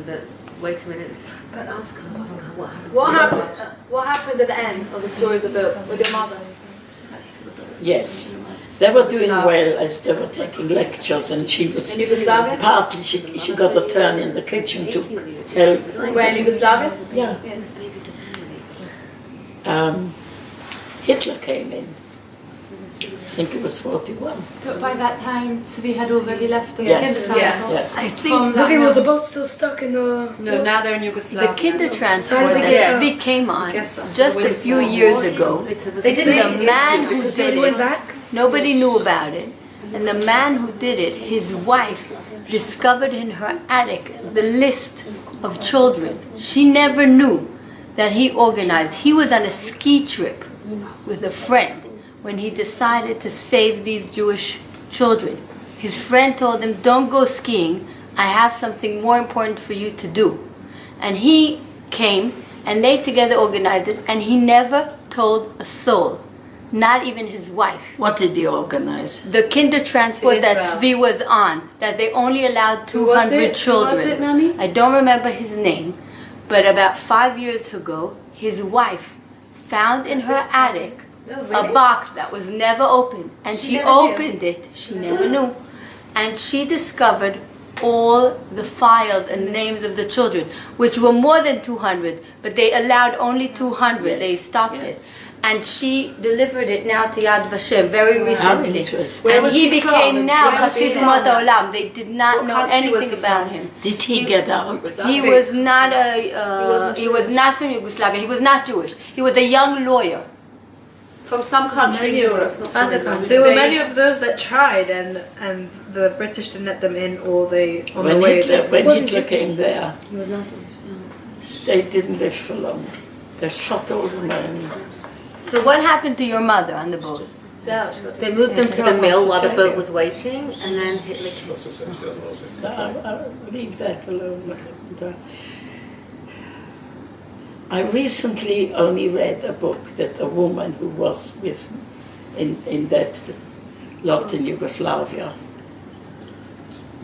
A: But wait a minute. But ask her what happened.
H: What happened at the end of the story of the boat with your mother?
B: Yes. They were doing well as they were taking lectures, and she was
H: In Yugoslavia?
B: partly she got a turn in the kitchen to help.
H: Where in Yugoslavia?
B: Yeah. Hitler came in. I think it was 41.
E: But by that time, Zvi had already left the
B: Yes.
E: kindergarten.
B: Yes.
F: I
E: From
F: think
E: that
F: maybe was the
E: moment.
F: boat still stuck in the.
G: No, now they're in Yugoslavia.
D: The kinder transport
F: How did they
D: that
F: get
D: Zvi came on
G: Guess so.
D: just a few years ago.
A: They
D: The man who did
F: They went
D: it,
F: back.
D: nobody knew about it. And the man who did it, his wife, discovered in her attic the list of children. She never knew that he organized. He was on a ski trip with a friend when he decided to save these Jewish children. His friend told him, "Don't go skiing. I have something more important for you to do." And he came, and they together organized it, and he never told a soul, not even his wife.
B: What did he organize?
D: The kinder transport
G: To
D: that
G: Israel.
D: Zvi was on, that they only allowed
G: Who was
D: 200
G: it?
D: children.
G: Who was it, Nani?
D: I don't remember his name, but about 5 years ago, his wife found in her attic a box that was never opened, and she opened it. She never knew, and she discovered all the files and names of the children, which were more than 200, but they allowed only 200. They stopped it. And she delivered it now to Yad Vashem very recently.
B: interesting.
G: Where
D: And
G: was
D: he
G: he
D: became
G: from?
D: now
G: Where was he
D: Chassid
G: from?
D: Umat Haolam. They did not
G: What
D: know
G: country was
D: anything
G: he
D: about
G: from?
D: him.
B: Did he get out?
D: He was not he was not from Yugoslavia. He was not Jewish. He was a young lawyer.
G: From some country in Europe. Not from Israel.
J: There were many of those that tried, and the British didn't let them in, or they on the way.
B: When Hitler came there,
D: He was not Jewish.
B: they didn't live for long. They shot all the men.
D: So what happened to your mother on the boat?
A: They moved them to the mill while the boat was waiting, and then Hitler came.
C: What's the same? She doesn't know it.
B: I'll leave that alone. I recently only read a book that a woman who was with in that lot in Yugoslavia.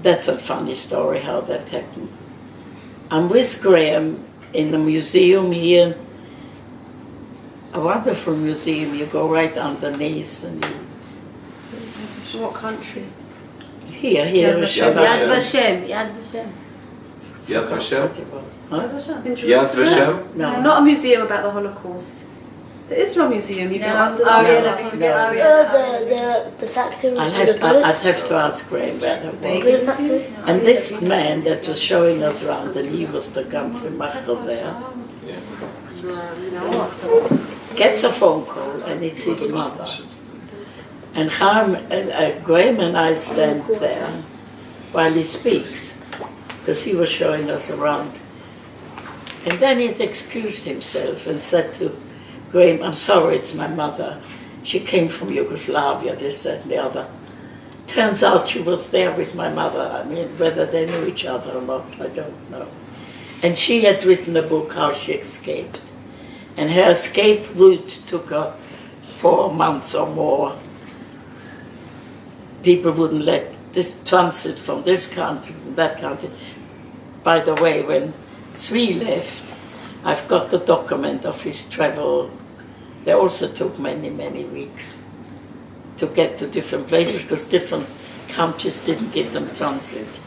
B: That's a funny story how that happened. I'm with Graham in the museum here. A wonderful museum. You go right underneath and you.
J: What country?
B: Here is
C: Yad
D: Yad Vashem. Yad Vashem.
C: Yad Vashem?
B: Huh?
C: Yad Vashem?
B: No.
G: Not a museum about the Holocaust. There is no museum. You go under the
F: The factory.
B: I'd have to ask Graham where that was. And this man that was showing us around, and he was the ganze Macher there, gets a phone call, and it's his mother. And Graham and I stand there while he speaks, because he was showing us around. And then he excused himself and said to Graham, "I'm sorry, it's my mother. She came from Yugoslavia," this, that, and the other. Turns out she was there with my mother. I mean, whether they knew each other or not, I don't know. And she had written a book, How She Escaped. And her escape route took her 4 months or more. People wouldn't let this transit from this country, from that country. By the way, when Zvi left, I've got the document of his travel. They also took many, many weeks to get to different places because different countries didn't give them transit.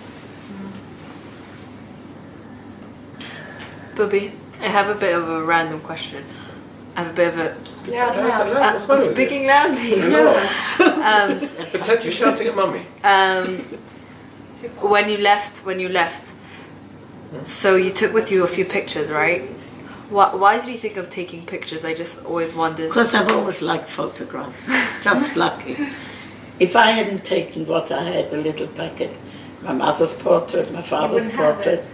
H: Bubi, I have a bit of a random question. I have a bit of a...
A: I'm speaking loudly.
C: Pretend you're shouting at mummy.
H: When you left, so you took with you a few pictures, right? Why did you think of taking pictures? I just always wondered.
B: Because I've always liked photographs. Just lucky. If I hadn't taken what I had, a little packet, my mother's portrait, my father's portrait,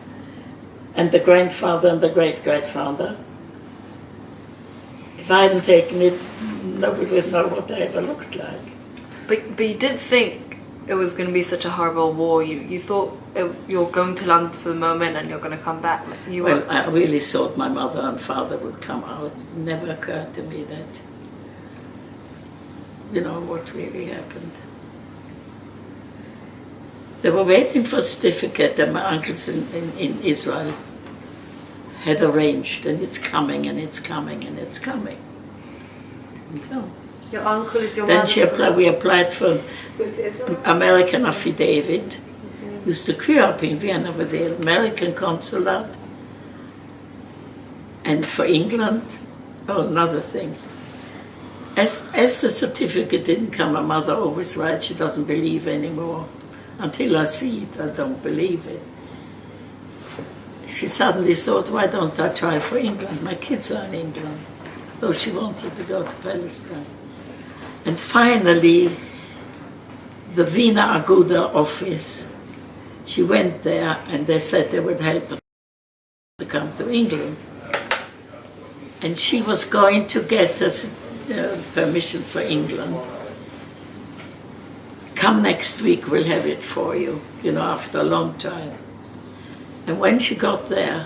B: and the grandfather and the great-grandfather, if I hadn't taken it, nobody would know what they ever looked like.
H: But you didn't think it was going to be such a horrible war. You thought you're going to London for the moment and you're going to come back.
B: Well, I really thought my mother and father would come out. It never occurred to me that, you know, what really happened. They were waiting for a certificate that my uncles in Israel had arranged, and it's coming, and it's coming, and it's coming. Didn't come.
G: Your uncle is your
B: Then
G: mother?
B: we applied for American affidavit. Used to queue up in Vienna with the American consulate. And for England, another thing. As the certificate didn't come, my mother always writes she doesn't believe anymore. Until I see it, I don't believe it. She suddenly thought, why don't I try for England? My kids are in England, though she wanted to go to Palestine. And finally, the Wiener Aguda office, she went there and they said they would help her to come to England. And she was going to get us permission for England. Come next week, we'll have it for you, after a long time. And when she got there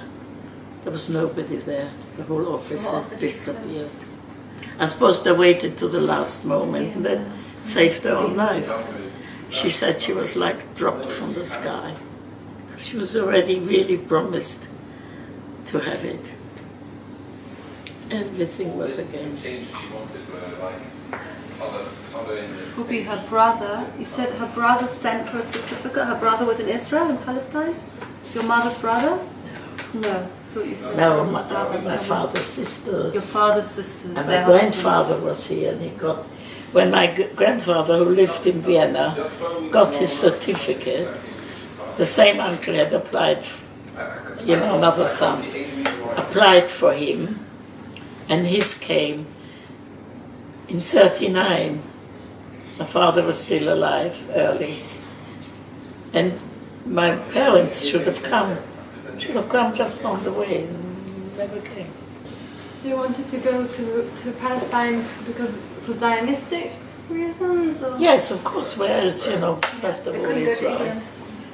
B: was nobody there. The whole office had disappeared. I suppose they waited till the last moment and then saved her own life. She said she was like dropped from the sky. She was already really promised to have it. Everything was against.
G: Bubi, her brother, you said her brother sent her a certificate. Her brother was in Israel, in Palestine? Your mother's brother? No. I thought you said
B: No,
G: someone's brother.
B: my father's sisters.
G: Your father's sisters.
B: And my grandfather was here, and he got. When my grandfather, who lived in Vienna, got his certificate, the same uncle had applied, another son, applied for him, and his came in '39. My father was still alive early, and my parents should have come just on the way, and never came.
E: They wanted to go to Palestine because for Zionistic reasons? Or?
B: Yes, of course. Where else, first of all Israel.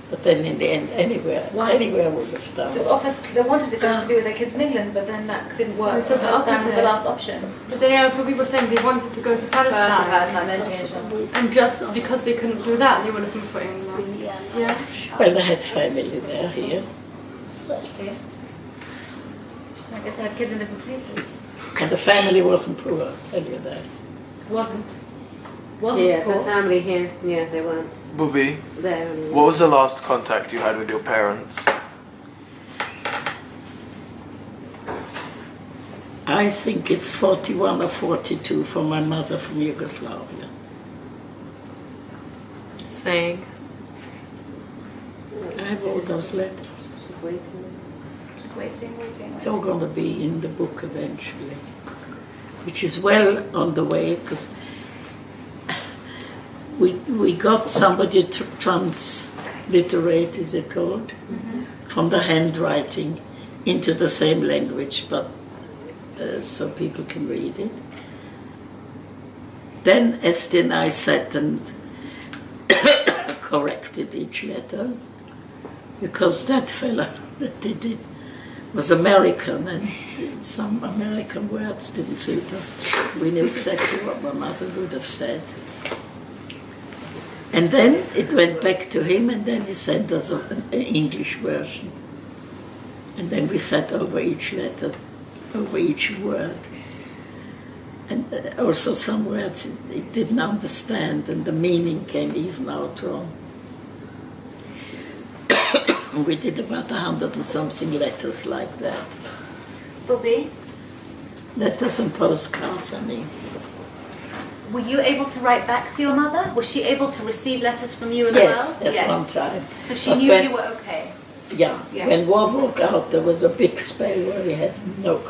B: But then in the end, anywhere would have done.
K: This office, they wanted to go to be with their kids in England, but then that didn't work. So Palestine was the last option.
E: But then people were saying they wanted to go to Palestine.
K: Palestine, then change them.
E: And just because they couldn't do that, they would have moved for England. Yeah.
B: Well, they had family there, here.
K: Okay. I guess they had kids in different places.
B: And the family wasn't poor, I'll tell you that.
K: Wasn't
A: Yeah,
K: poor.
A: the family here, they weren't
L: Bubi,
A: there.
L: what was the last contact you had with your parents?
B: I think it's 41 or 42 for my mother from Yugoslavia.
H: Saying?
B: I have all those letters.
K: Just waiting.
B: It's all going to be in the book eventually, which is well on the way, because we got somebody to transliterate, is it called, from the handwriting into the same language, but so people can read it. Then Esther and I sat and corrected each letter, because that fella that did it was American, and some American words didn't suit us. We knew exactly what my mother would have said. And then it went back to him, and then he sent us an English version. And then we sat over each letter, over each word. And also some words he didn't understand, and the meaning came even out wrong. We did about 100 and something letters like that.
K: Bubi,
B: Letters and postcards, I mean.
K: were you able to write back to your mother? Was she able to receive letters from you as
B: Yes,
K: well?
B: at one time.
K: So she
B: But
K: knew
B: when-
K: you were okay?
B: Yeah,
K: Yeah.
B: when war broke out, there was a big spell where we had no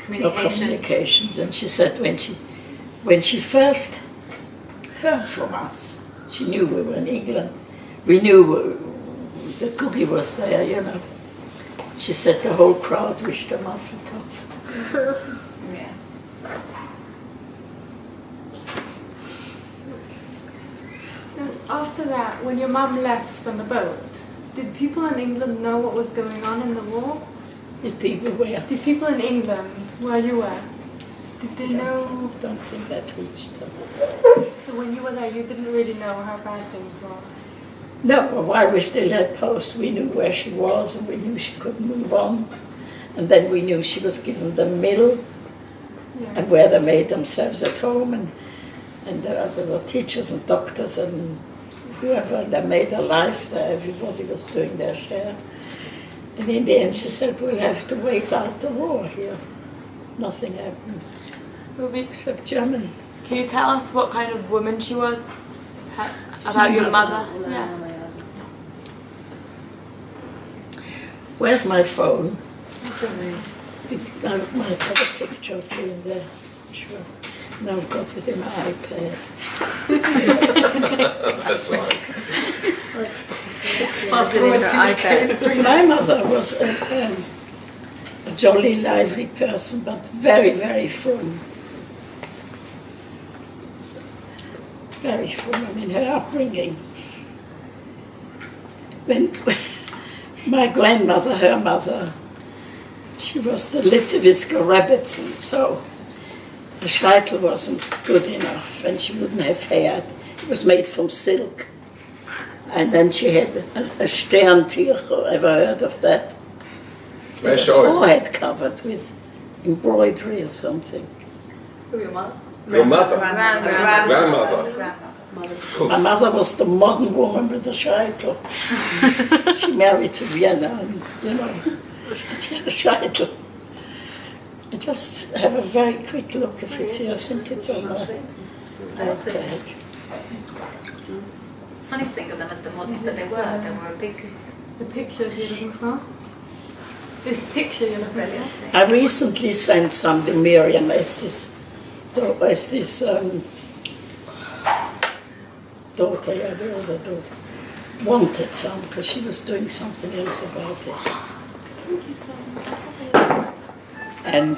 B: communications. And she said when she first heard from us, she knew we were in England. We knew the cookie was there, you know. She said the whole crowd wished her mazel tov.
K: Yeah.
E: And after that, when your mum left on the boat, did people in England know what was going on in the war?
B: Did people where?
E: Did people in England, where you were, did they know?
B: Don't think that reached them.
E: So when you were there, you didn't really know how bad things were.
B: No, while we still had post, we knew where she was, and we knew she couldn't move on. And then we knew she was given the mill, and where they made themselves at home, and there were teachers and doctors and whoever, they made a life there. Everybody was doing their share. And in the end, she said, we'll have to wait out the war here. Nothing happened, except Germany.
E: Can you tell us what kind of woman she was? About your mother? Yeah.
B: Where's my phone? I might have a picture too in there. Sure. Now I've got it in my iPad.
C: That's right.
B: My mother was a jolly, lively person, but very, very frum. Very frum. I mean, her upbringing. When my grandmother, her mother, she was the Litviska Rabbitson, so the scheitel wasn't good enough, and she wouldn't have hair. It was made from silk. And then she had a Sterntier, ever heard of that? She had a forehead covered with embroidery or something.
G: Who, your mother?
C: Your mother?
G: Grandmother.
B: My mother was the modern woman with the scheitel. She married to Vienna, and you know, she had a scheitel. I just have a very quick look if it's here. I think it's on my iPad.
K: It's funny to think of them as the modern, but they were a big...
E: The pictures you're looking for? This picture you're looking for?
B: I recently sent some to Miriam as this daughter, yeah, the older daughter, wanted some because she was doing something else about it.
E: Thank you so much.
B: And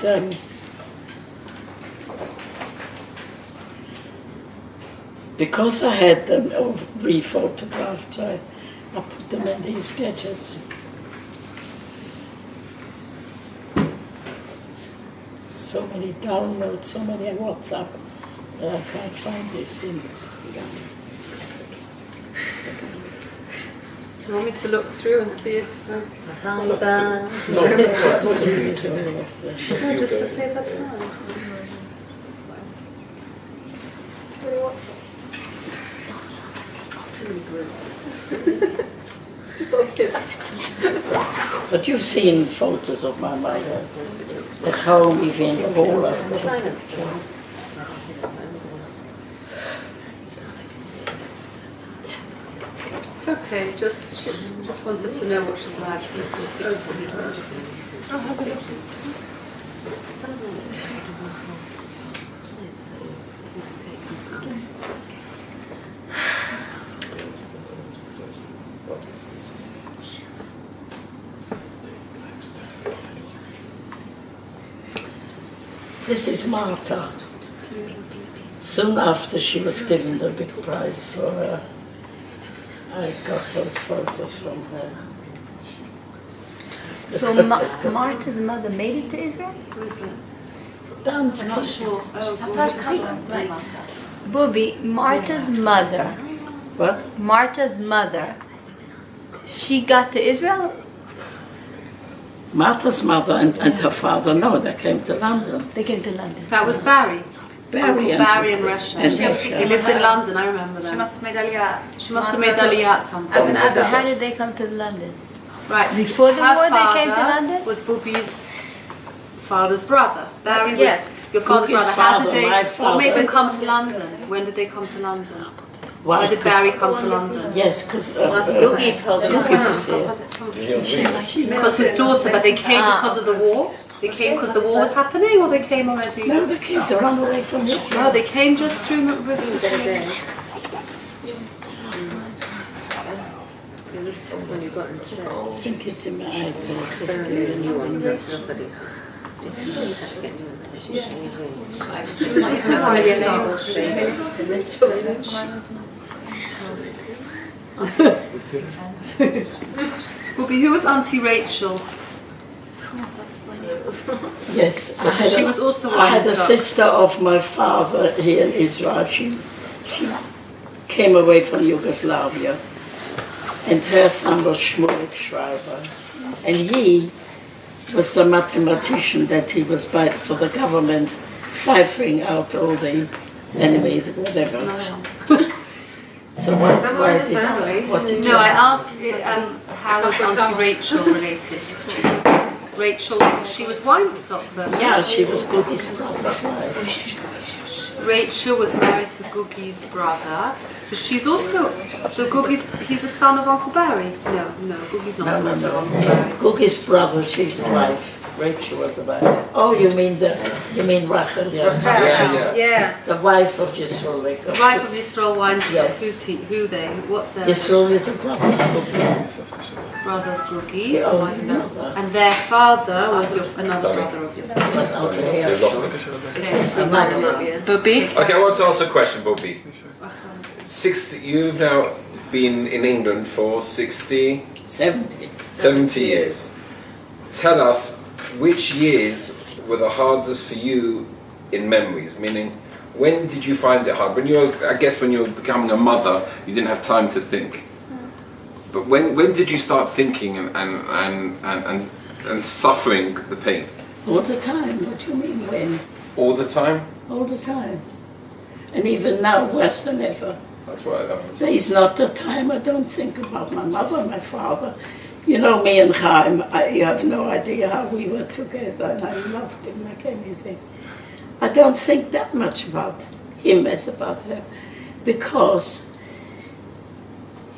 B: because I had them all re-photographed, I put them in these gadgets. So many downloads, so many WhatsApp, I can't find these things.
G: Do you want me to look through and see if... No, just to save her time.
B: But you've seen photos of my mother at home, even in the hall of the...
G: It's okay, just wanted to know what she's like.
E: I'll have a look.
B: This is Martha. Soon after she was given the big prize for her, I got those photos from her.
D: So Martha's mother made it to Israel?
B: Dan's
K: I'm not
B: kids.
K: sure. She's her first cousin.
D: Right. Bubi, Martha's mother.
B: What?
D: Martha's mother. She got to Israel?
B: Martha's mother and her father, no, they came to London.
D: They came to London.
G: That was Barry.
B: Barry
G: Barry in Russia.
B: and
G: He
B: Russia.
G: lived in London, I remember that.
K: She must have made Aliyah.
G: She must have made Aliyah at some
K: As
G: point.
K: an
D: But
K: adult.
D: how did they come to London?
G: Right.
D: Before the
G: Her
D: war they came to
G: father
D: London?
G: was Bubi's father's brother. Barry
D: Yeah.
G: was your father's
B: Bubi's
G: brother. How
B: father,
G: did
B: my
G: they? What made them
B: father.
G: come to London? When did they come to London?
B: Why?
G: Why did Barry come to London?
B: Yes, because
I: Boogie told you.
B: was here.
G: Because his daughter, but they came because of the war. They came because the war was happening, or they came already.
B: No, they came to run away from it.
G: No, they came just during the.
I: So this is when you got into
B: I think it's in my iPad. Just
I: the
B: give me
I: new
B: one.
I: one. That's nobody.
G: Bubi, who was Auntie Rachel?
B: Yes,
G: She was also
B: I had a
G: Weinstock.
B: sister of my father here in Israel. She came away from Yugoslavia, and her son was Shmulik Schreiber, and he was the mathematician that he was by for the government, ciphering out all the enemies or whatever. So why did what did
G: No, I asked how was Auntie Rachel related to Rachel? She was Weinstock then.
B: Yeah, she was Googie's brother's wife.
G: Rachel was married to Googie's brother, so she's also he's a son of Uncle Barry. No, Googie's not a daughter of Uncle Barry.
B: Googie's brother, she's the wife. Rachel was the wife. Oh, you mean Rachel? Yes.
G: Yeah.
B: The wife of Yisroel.
G: The wife of Yisroel Weinstock.
B: Yes.
G: Who's he? Who they? What's their
B: Yisroel is a brother of Googie.
G: brother of Googie?
B: Oh,
G: wife of
B: no.
G: and their father was another brother of your father.
B: Was okay.
C: They've lost it.
G: Okay.
H: Bubi?
C: Okay, I want to ask a question, Bubi. You've now been in England for 70 years. Tell us, which years were the hardest for you in memories? Meaning, when did you find it hard? I guess when you were becoming a mother, you didn't have time to think. But when did you start thinking and suffering the pain?
B: All the time. What do you mean when?
C: All the time?
B: All the time. And even now, worse than ever.
C: That's why I don't.
B: There is not a time I don't think about my mother, my father. You know, me and Chaim, you have no idea how we were together, and I loved him like anything. I don't think that much about him as about her, because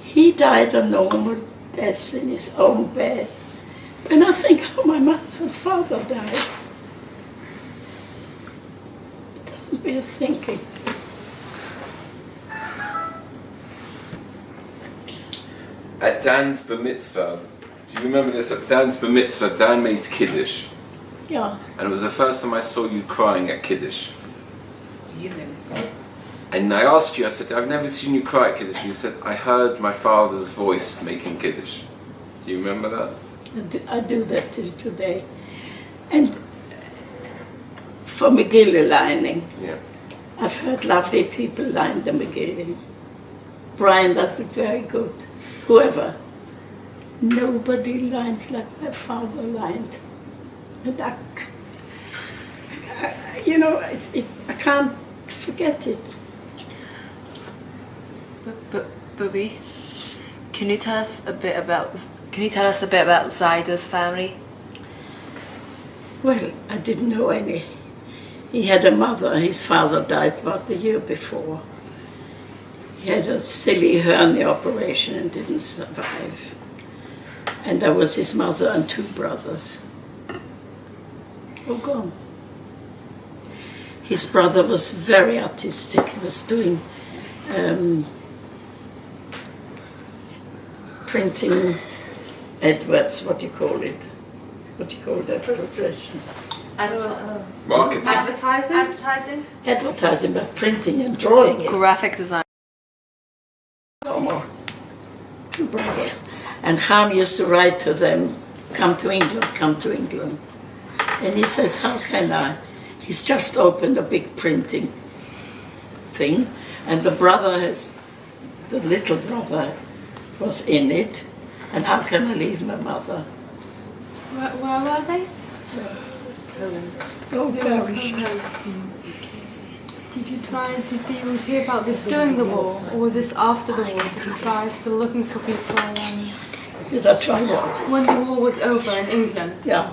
B: he died a normal death in his own bed. When I think how my mother and father died, it doesn't bear thinking.
C: At Dan's bar mitzvah, do you remember this? At Dan's bar mitzvah, Dan made Kiddush.
B: Yeah.
C: And it was the first time I saw you crying at Kiddush. And I asked you, I said, I've never seen you cry at Kiddush. And you said, I heard my father's voice making Kiddush. Do you remember that?
B: I do that till today. And for Megillah lining,
C: Yeah.
B: I've heard lovely people line the Megillah. Brian does it very good. Whoever. Nobody lines like my father lined. And I can't forget it.
H: Bubi, can you tell us a bit about Zaida's family?
B: Well, I didn't know any. He had a mother. His father died about the year before. He had a silly hernia operation and didn't survive. And there was his mother and two brothers. All gone. His brother was very artistic. He was doing printing adverts, what do you call it? What do you call that profession?
C: Marketing.
K: Advertising?
B: Advertising, but printing and drawing it.
H: Graphic design.
B: Two brothers. And Chaim used to write to them come to England, come to England. And he says, how can I? He's just opened a big printing thing, and the little brother was in it, and how can I leave my mother?
E: Where were they?
B: So, perished.
E: Did you hear about this during the war, or was this after the war? Did you try still looking for people?
B: Did I try what?
E: When the war was over in England?
B: Yeah.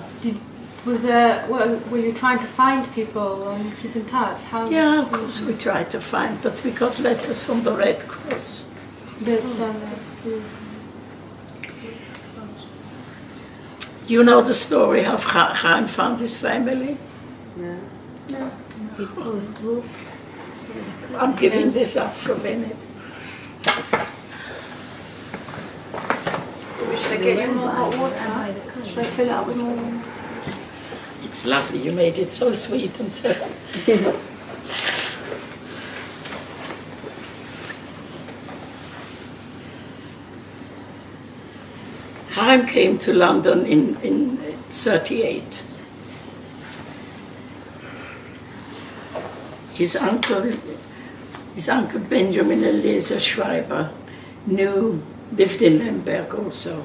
E: Were you trying to find people and keep in touch?
B: Yeah, of course we tried to find, but we got letters from the Red Cross. You know the story how Chaim found his family?
D: No. He goes through.
B: I'm giving this up for a minute.
G: Should I get you more hot water? Should I fill it up with more water?
B: It's lovely, you made it so sweet and so... Chaim came to London in 38. His uncle Benjamin Eliezer Schreiber lived in Lemberg also,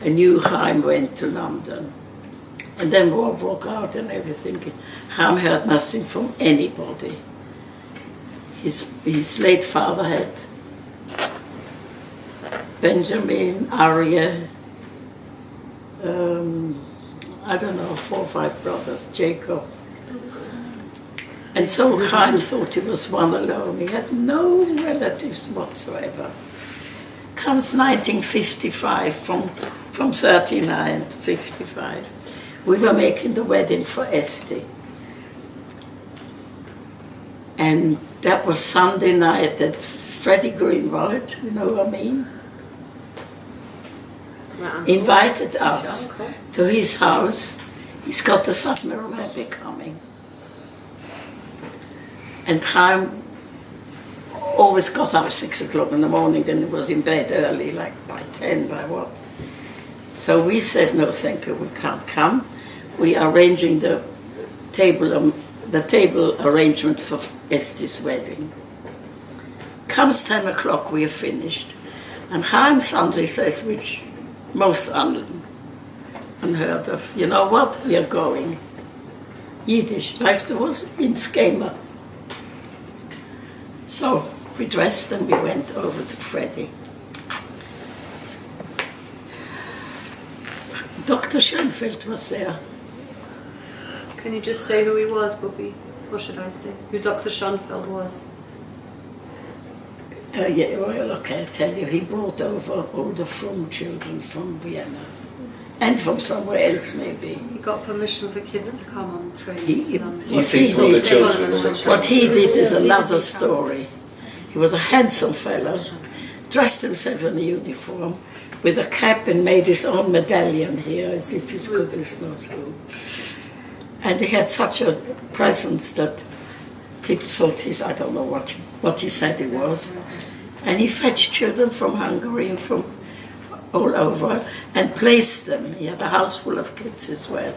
B: and knew Chaim went to London. And then war broke out and everything. Chaim heard nothing from anybody. His late father had Benjamin, Arya, I don't know, 4 or 5 brothers, Jacob. And so Chaim thought he was one alone. He had no relatives whatsoever. Comes 1955, from 39 to 55. We were making the wedding for Esti. And that was Sunday night that Freddie Greenwald, you know what I mean, invited us to his house. He's got the Satmar Rebbe coming. And Chaim always got up 6 o'clock in the morning, and he was in bed early, like by 10, by what. So we said, no thank you, we can't come. We are arranging the table arrangement for Esti's wedding. Comes 10 o'clock, we are finished. And Chaim suddenly says, which most unheard of, you know what, we are going. Yiddish, weißt du was, ins Schema. So we dressed and we went over to Freddie. Dr. Schoenfeld was there.
G: Can you just say who he was, Bubi? Or should I say who Dr. Schoenfeld was?
B: Yeah, well, okay, I tell you, he brought over all the Frum children from Vienna. And from somewhere else, maybe.
G: He got permission for kids to come on trains to London.
B: What he did is another story. He was a handsome fellow, dressed himself in a uniform, with a cap, and made his own medallion here, as if his goodness knows who. And he had such a presence that people thought I don't know what he said he was. And he fetched children from Hungary and from all over and placed them. He had a house full of kids as well.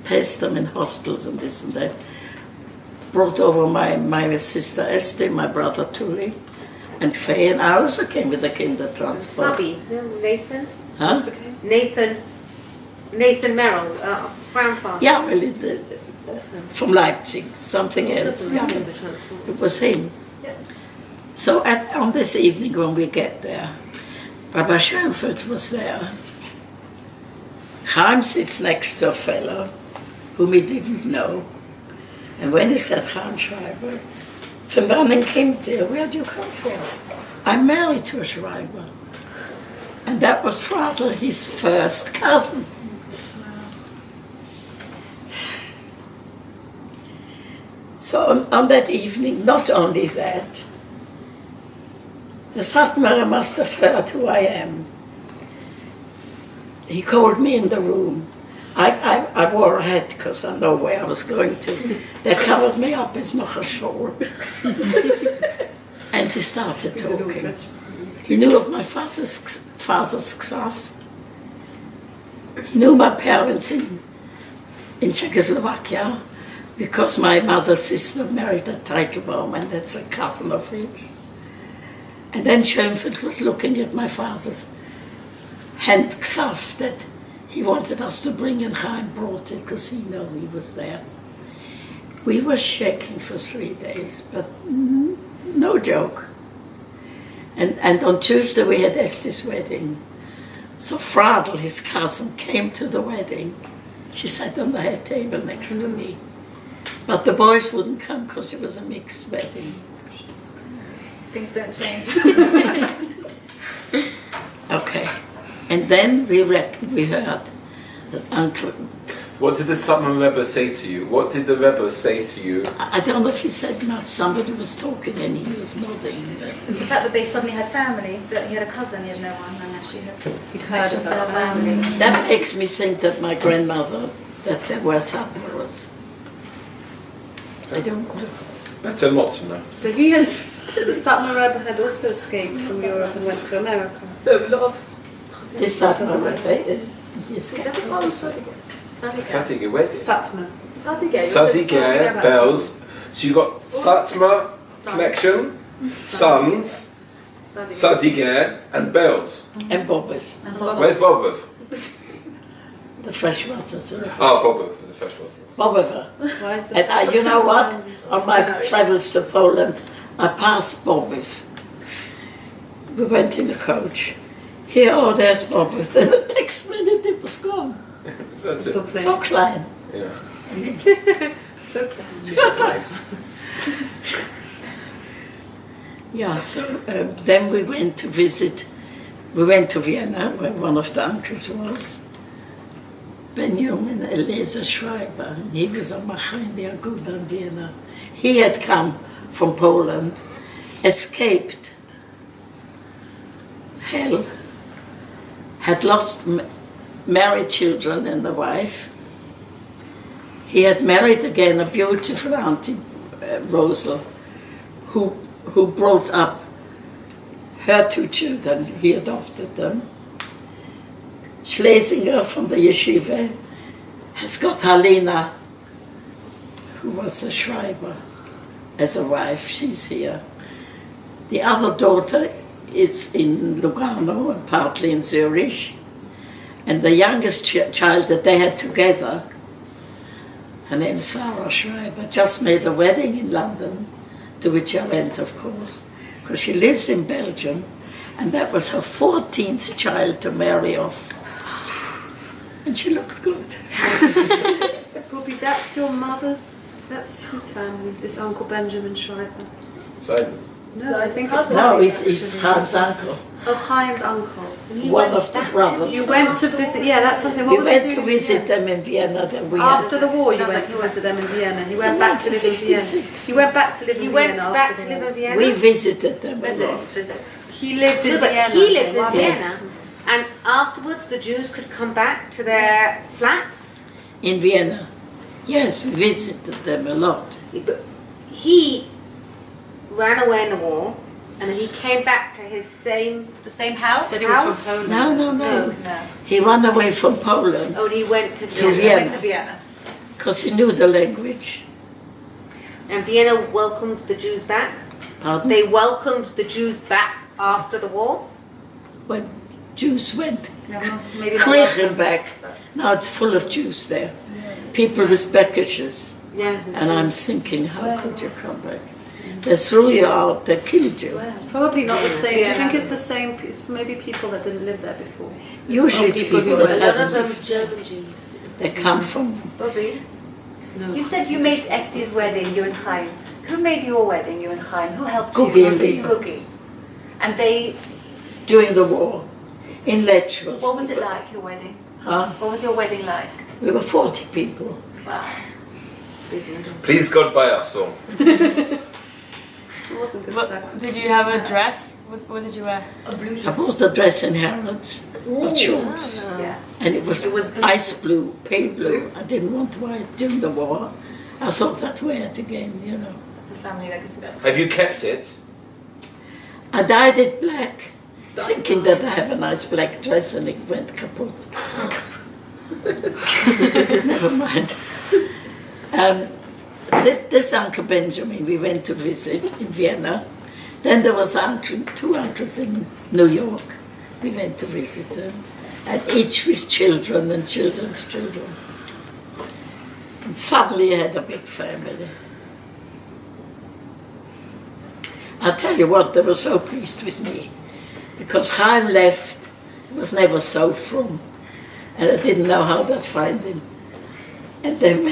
B: Placed them in hostels and this and that. Brought over my sister Esther, my brother Tuli, and Faye, and I also came with the kinder transport.
A: Sabi, Nathan?
B: Huh?
A: Nathan Merrill, grandfather.
B: Yeah, well, from Leipzig, something else. Yeah, it was him. So on this evening when we get there, Rabbi Schoenfeld was there. Chaim sits next to a fellow whom he didn't know. And when he said, Chaim Schreiber, from wann came there? Where do you come from? I'm married to a Schreiber. And that was Fradl, his first cousin. So on that evening, not only that, the Satmar must have heard who I am. He called me in the room. I wore a hat because I know where I was going to. They covered me up as noch a shawl. And he started talking. He knew of my father's Ksaf. He knew my parents in Czechoslovakia because my mother's sister married a Teichelbaum, and that's a cousin of his. And then Schoenfeld was looking at my father's hand Xaf that he wanted us to bring, and Chaim brought it because he knew he was there. We were shaking for 3 days, but no joke. And on Tuesday we had Esther's wedding. So Fradl, his cousin, came to the wedding. She sat on the head table next to me. But the boys wouldn't come because it was a mixed wedding.
K: Things don't change.
B: Okay. And then we heard that Uncle...
C: What did the Satmar Rebbe say to you? What did the Rebbe say to you?
B: I don't know if he said much. Somebody was talking and he was nodding.
K: The fact that they suddenly had family, that he had a cousin, he had no one, and actually
J: He'd heard of
K: her
J: her
K: family.
B: That makes me think that my grandmother, that there were Satmaras. I don't know.
C: That's a lot to know.
G: So the Satmar Rebbe had also escaped from Europe and went to America.
B: This Satmar Rebbe,
C: Satige wedding.
G: Satmar.
C: Satige, bells. So you got Satmar connection, sons, Sadige, and bells.
B: and Bobov,
C: Where's Bobov?
B: the freshwater syrup.
C: Oh, Bobov for the fresh water.
B: Bobova.
G: Why is the
B: And you know what? On my travels to Poland, I passed Bobov. We went in the coach. Here, oh, there's Bobov. Then the next minute it was gone.
C: That's it.
B: So klein.
C: Yeah.
B: Yeah, so then we went to visit, we went to Vienna, where one of the uncles was, Benjamin Eliezer Schreiber, and he was a macher in the Aguda in Vienna. He had come from Poland, escaped hell, had lost married children and a wife. He had married again a beautiful Auntie Rosel, who brought up her 2 children. He adopted them. Schlesinger from the yeshiva has got Halina, who was a Schreiber, as a wife. She's here. The other daughter is in Lugano and partly in Zurich. And the youngest child that they had together, her name's Sarah Schreiber, just made a wedding in London, to which I went, of course, because she lives in Belgium, and that was her 14th child to marry off. And she looked good.
G: Bubi, that's your mother's, that's whose family, this Uncle Benjamin Schreiber?
C: Silence.
G: No, I think it's
B: No,
G: Bubi's,
B: he's
G: actually.
B: Chaim's uncle.
G: Oh, Chaim's uncle.
B: One of the brothers.
G: You went to visit, yeah, that's what I'm saying. What
B: We
G: was
B: went
G: he
B: to
G: doing?
B: visit them in Vienna. Then we
G: After
B: had,
G: the war, you went to visit them in Vienna. He went back to live in Vienna.
B: 1956.
G: He went back to live in
K: He
G: Vienna.
K: went
G: after
K: back
G: the
K: to live
G: war.
K: in Vienna.
B: we visited them a lot.
K: Visit.
G: He lived in
K: No, but
G: Vienna.
K: he lived in
G: so
K: Vienna,
B: Yes.
K: and afterwards the Jews could come back to their flats.
B: In Vienna. Yes, we visited them a lot.
K: But he ran away in the war, and then he came back to the same house.
A: Said he was from Poland.
B: No. He ran away from Poland
K: Oh, and he went to
B: To
K: Vienna.
B: Vienna. Because he knew the language.
K: And Vienna welcomed the Jews back.
B: Pardon?
K: They welcomed the Jews back after the war.
B: When Jews went,
K: Maybe not
B: Kriechen back. Now it's full of Jews there. People with Bekishes.
K: Yeah.
B: And I'm thinking, how could you come back? They threw you out, they killed you.
G: It's probably not the same. Do you think it's the same? It's maybe people that didn't live there before.
B: Usually it's people
A: who
B: that
A: were-
B: haven't
K: None of them
B: lived.
K: German Jews.
B: They come from
K: Bobby,
A: No.
K: you said you made Esther's wedding, you and Chaim. Who made your wedding, you and Chaim? Who helped
B: Gugi
K: you?
B: and Leo.
K: Gugi. And they,
B: during the war in Lech.
K: what was it like, your wedding?
B: Huh?
K: What was your wedding like?
B: We were 40 people.
K: Wow.
C: Please God by us all.
G: It wasn't good
H: What, did you have a dress? What did you wear?
B: I bought a dress in Harrods, but short.
K: Yes.
B: And it was ice blue, pale blue. I didn't want to wear it during the war. I thought I'd wear it again, you know.
K: It's a family legacy.
C: Have you kept it?
B: I dyed it black, thinking that I have a nice black dress, and it went kaput. Never mind. This Uncle Benjamin we went to visit in Vienna. Then there was two uncles in New York. We went to visit them. And each with children and children's children. And suddenly I had a big family. I'll tell you what, they were so pleased with me. Because Chaim left, he was never so from. And I didn't know how to find him. And then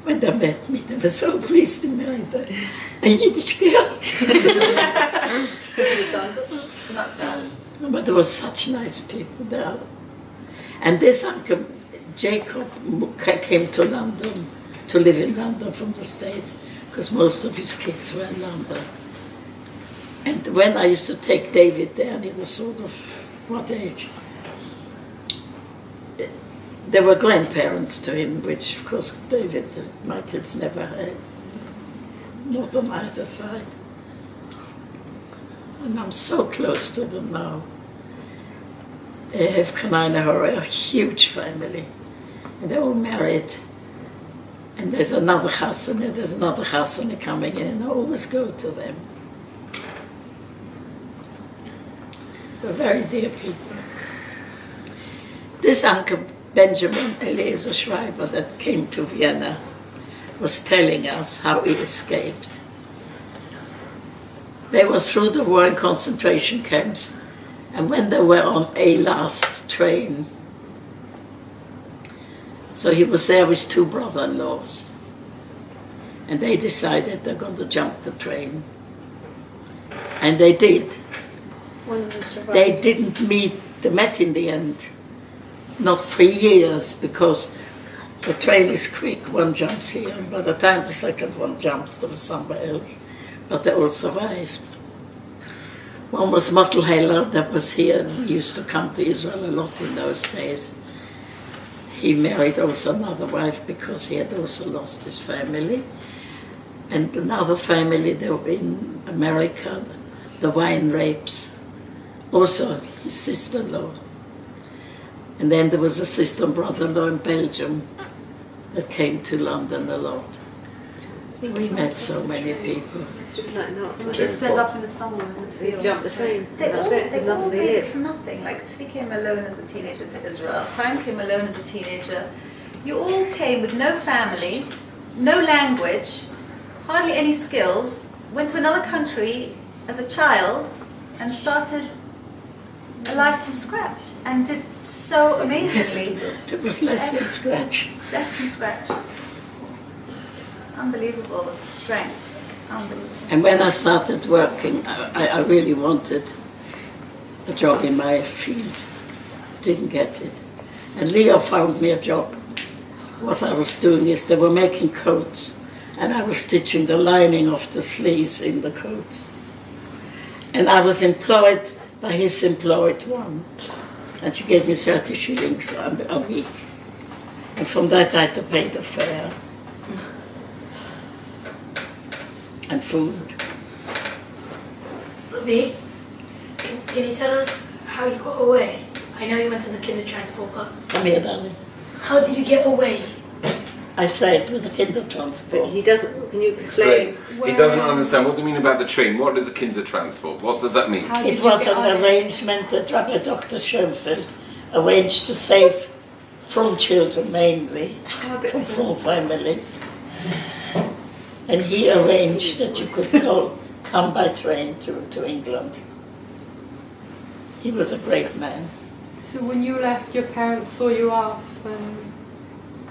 B: when they met me, they were so pleased to meet a Yiddish girl.
H: Not just.
B: But there were such nice people there. And this uncle, Jacob, came to London, to live in London from the States, because most of his kids were in London. And when I used to take David there, and he was sort of, what age? There were grandparents to him, which of course David, my kids never had. Not on either side. And I'm so close to them now. They have a huge family. And they're all married. And there's another chasana, there's another chasana coming in. I always go to them. They're very dear people. This Uncle Benjamin Eliezer Schreiber that came to Vienna was telling us how he escaped. They were through the war in concentration camps, and when they were on a last train, so he was there with two brother-in-laws, and they decided they're going to jump the train. And they did.
K: One of them survived.
B: They didn't meet, they met in the end. Not for years, because the train is quick, one jumps here, and by the time the second one jumps, there was somewhere else. But they all survived. One was Mottel Heller, that was here, and he used to come to Israel a lot in those days. He married also another wife because he had also lost his family. And another family, they were in America, the Wine Rapes, also his sister-in-law. And then there was a sister and brother-in-law in Belgium that came to London a lot. We met so many people.
K: It's just like not.
G: They split up in the summer in the
K: They
G: field.
K: jumped the train.
M: They all made
K: They
M: it from nothing. Like Tzvi came alone as a teenager to Israel. Chaim came alone as a teenager. You all came with no family, no language, hardly any skills, went to another country as a child and started a life from scratch and did so amazingly.
B: It was less than scratch.
M: Less than scratch. Unbelievable, the strength. Unbelievable.
B: And when I started working, I really wanted a job in my field. Didn't get it. And Leo found me a job. What I was doing is they were making coats, and I was stitching the lining of the sleeves in the coats. And I was employed by his employed one, and she gave me 30 shillings a week. And from that I had to pay the fare and food.
F: Bubi, can you tell us how you got away? I know you went on the kinder transport, but
B: Come here, darling.
F: how did you get away?
B: I stayed with the kinder transport.
K: He doesn't. Can you explain?
C: He doesn't understand. What do you mean about the train? What is a kinder transport? What does that mean?
E: How did
B: It
E: you
B: was
E: get
B: an
E: on it?
B: arrangement that Rabbi Dr. Schoenfeld arranged to save from children mainly, from full families. And he arranged that you could come by train to England. He was a great man.
E: So when you left, your parents saw you off, and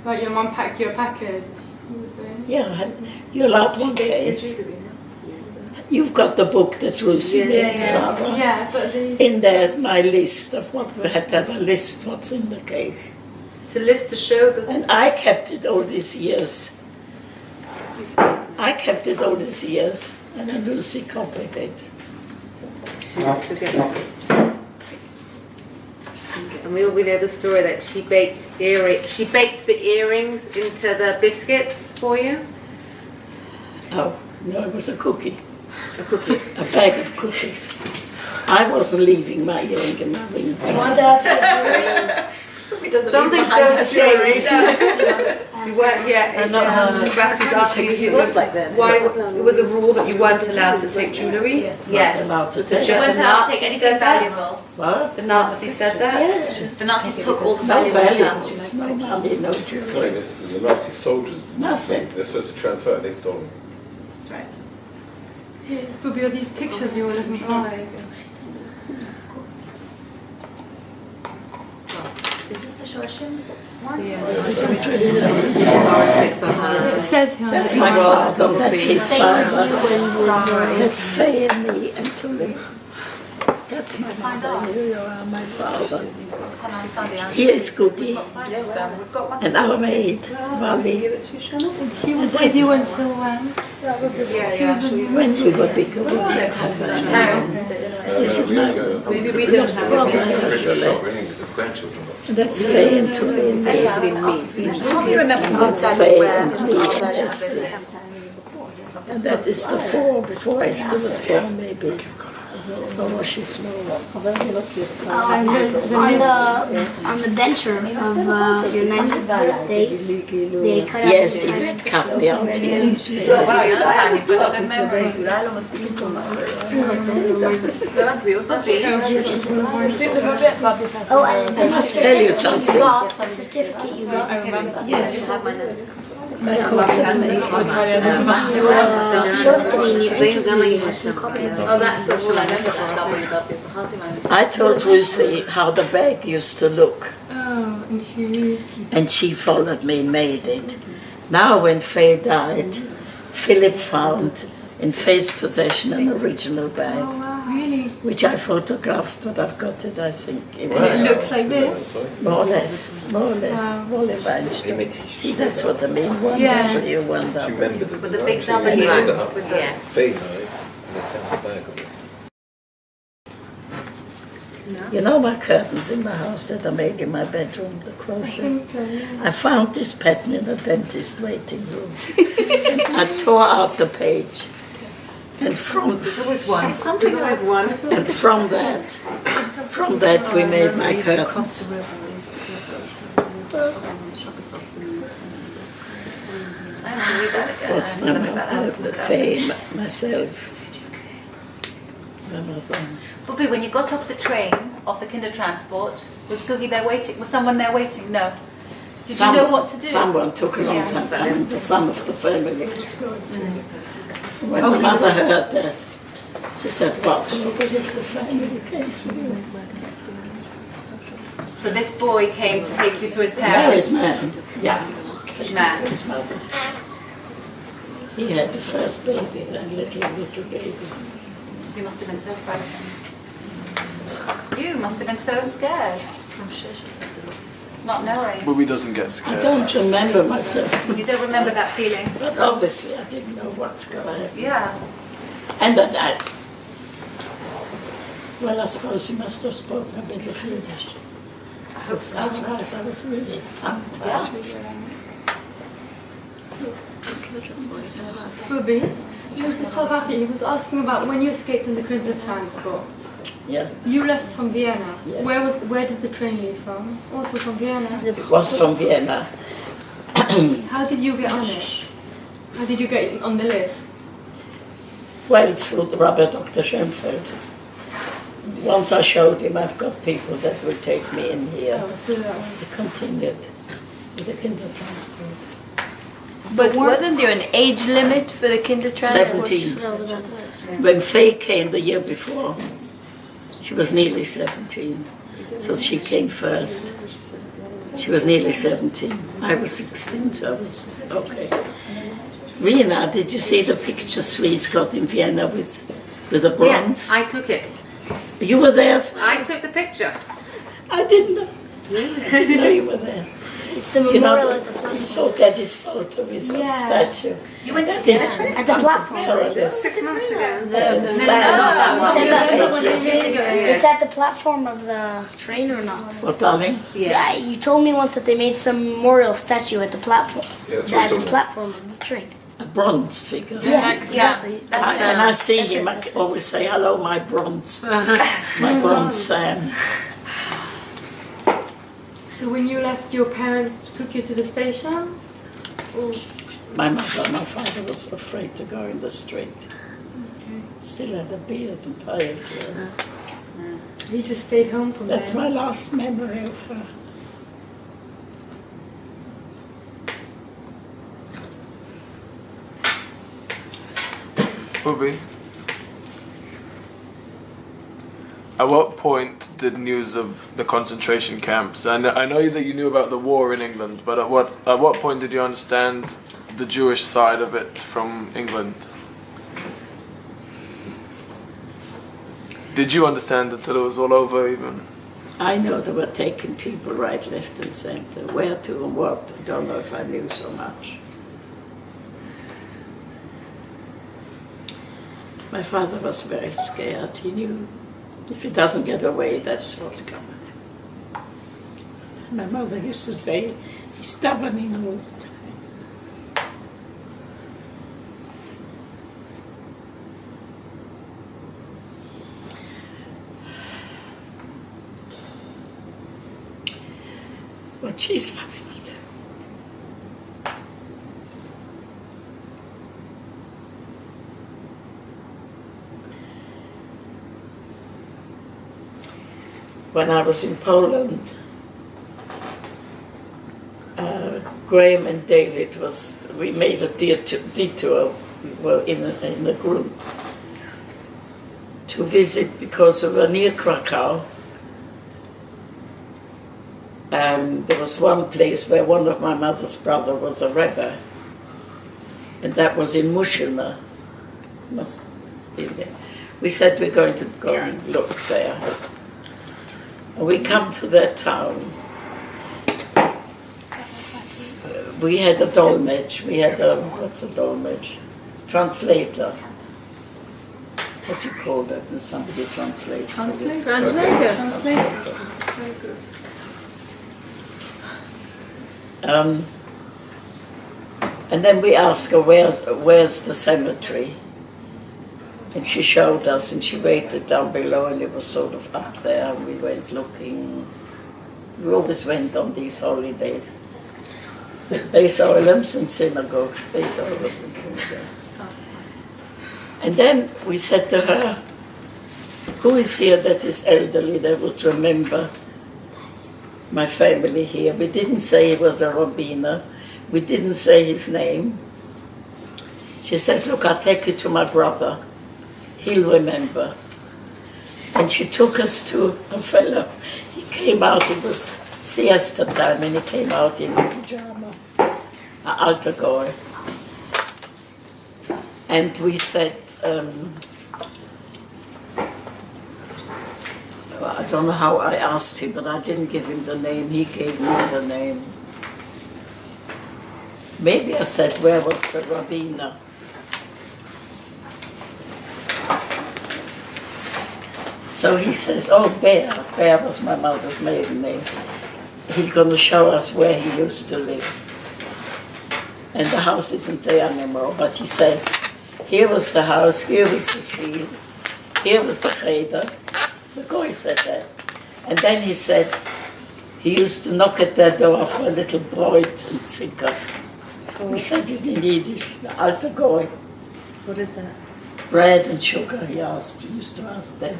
E: like your mum packed your package.
B: Yeah, you're allowed one case. You've got the book that Lucy made, Sarah.
E: Yeah, but they.
B: In there's my list of what we had to have a list, what's in the case.
G: To list to show the.
B: And I kept it all these years. I kept it all these years, and then Lucy copied it.
K: And we know the story that she baked the earrings into the biscuits for you.
B: Oh, no, it was a cookie.
K: A cookie.
B: A bag of cookies. I wasn't leaving my earring in my ring.
F: You wanted her to get jewelry?
K: Something's going to change.
G: You weren't yet. Rafi's asking you why it was a rule that you weren't allowed to take jewellery.
K: Yes.
M: You weren't allowed to take anything valuable.
B: What?
G: The Nazi said that.
B: Yes.
M: The Nazis took all the
B: No
M: valuable stuff.
B: valuables, no money, no jewelry.
C: The Nazi soldiers,
B: Nothing.
C: they're supposed to transfer it, they stole them.
M: That's right.
E: Bubi, are these pictures you were looking for?
M: Is this the Shoshim one?
E: It says here.
B: That's my father, that's his father. That's Faye and me and Tully. That's my father, you are my father. Here is Cookie. And our maid, Wally.
E: And she was with you until when?
B: When we were big, we didn't have parents. This is my lost brother, actually. And that's Faye and Tully and me. That's Faye and me and Jessie. And that is the four before Esther was born, maybe. Or was she smaller?
N: On the denture of your 90th birthday, they cut out
B: Yes,
N: the
B: they cut me out here.
M: Oh wow, you're not you've got a good memory.
N: Oh, and
B: I must tell you something.
N: the certificate you got.
B: Yes. My cousin made I told Ruthie how the bag used to look.
E: Oh, and she
B: And she followed me and made it. Now when Faye died, Philip found in Faye's possession an original bag,
E: really?
B: which I photographed, but I've got it, I think.
E: And it looks like this.
B: More or less. See, that's what I mean. One
E: Yeah.
B: W, one W.
M: With the big W.
C: Yeah. Faye died, and they found the bag of it.
B: You know my curtains in my house that I made in my bedroom, the crochet? I found this pattern in the dentist waiting room. I tore out the page. And from that we made my curtains. That's my fame, myself. My mother.
M: Bubi, when you got off the train, off the kinder transport, was Googie there waiting? Was someone there waiting? No. Did you know what to do?
B: Someone took a long time coming. The son of the family was going to. When my mother heard that, she said, well, look as if the family came for you.
M: So this boy came to take you to his parents?
B: Married man, yeah.
M: Man.
B: His mother. He had the first baby, then little baby.
M: You must have been so frightened. You must have been so scared. Not knowing.
L: Bubi doesn't get scared.
B: I don't remember myself.
M: You don't remember that feeling?
B: But obviously I didn't know what's going to happen.
M: Yeah.
B: And that well, I suppose he must have spoken a bit of Yiddish. Otherwise I was really tongue-tied.
E: Bubi, he was asking about when you escaped in the kinder transport.
B: Yeah.
E: You left from Vienna.
B: Yeah.
E: Where did the train leave from? Also from Vienna.
B: It was from Vienna.
E: How did you get on it? How did you get on the list?
B: Well, through the rubber Dr. Schoenfeld. Once I showed him I've got people that will take me in here.
E: Oh, so that one.
B: He continued with the kinder transport.
D: But wasn't there an age limit for the kinder transport?
B: 17. When Faye came the year before, she was nearly 17. So she came first. She was nearly 17. I was 16, so I was okay. Rina, did you see the picture Swedes got in Vienna with the bronze?
K: Yeah, I took it.
B: You were there as well?
K: I took the picture.
B: I didn't know. I didn't know you were there.
N: It's the
B: You
N: memorial
B: know,
N: at the platform.
B: you saw Daddy's photo with the statue.
M: You went to
B: That
M: the
B: is
M: cemetery?
N: At the platform.
B: perilous.
K: 6 months ago.
N: It's at the platform of the train or not?
B: What, darling?
N: Yeah, you told me once that they made some memorial statue at the platform.
C: Yeah, that's what
N: At
C: I'm
N: the
C: talking
N: platform of the train.
B: A bronze figure.
N: Yes, exactly.
B: And I see him, I always say, hello, my bronze. My bronze Sam.
E: So when you left, your parents took you to the station? Or?
B: My father was afraid to go in the street. Still had a beard and pious.
E: He just stayed home from
B: That's
E: there.
B: my last memory of her.
L: Bubi, at what point did news of the concentration camps, and I know that you knew about the war in England, but at what point did you understand the Jewish side of it from England? Did you understand until it was all over even?
B: I know they were taking people right, left and center. Where to and what, I don't know if I knew so much. My father was very scared. He knew if he doesn't get away, that's what's coming. My mother used to say, he's stubborn all the time. What she suffered. When I was in Poland, Graham and David we made a detour. We were in a group to visit because we were near Krakow. And there was one place where one of my mother's brother was a Rebbe, and that was in Mushina. Must be there. We said we're going to go and look there. And we come to that town. We had a dolmetsch. We had what's a dolmetsch? Translator. What do you call that when somebody translates?
E: Translator.
B: Translator.
E: Very good.
B: And then we asked her, where's the cemetery? And she showed us, and she waited down below, and it was sort of up there, and we went looking. We always went on these holidays. Beis Oilams and synagogues, Beis Oilams and synagogues. And then we said to her, who is here that is elderly that would remember my family here? We didn't say he was a rabbiner. We didn't say his name. She says, look, I'll take you to my brother. He'll remember. And she took us to a fellow. He came out, it was siesta time, and he came out in pajama, an altar guy. And we said, I don't know how I asked him, but I didn't give him the name. He gave me the name. Maybe I said, where was the rabbiner? So he says, oh, Bear. Bear was my mother's maiden name. He's going to show us where he used to live. And the house isn't there anymore, but he says, here was the house, here was the field, here was the cheder. The guy said that. And then he said, he used to knock at their door for a little bread and zicker. We said it in Yiddish, the alter guy.
G: What is that?
B: Bread and sugar, he used to ask them.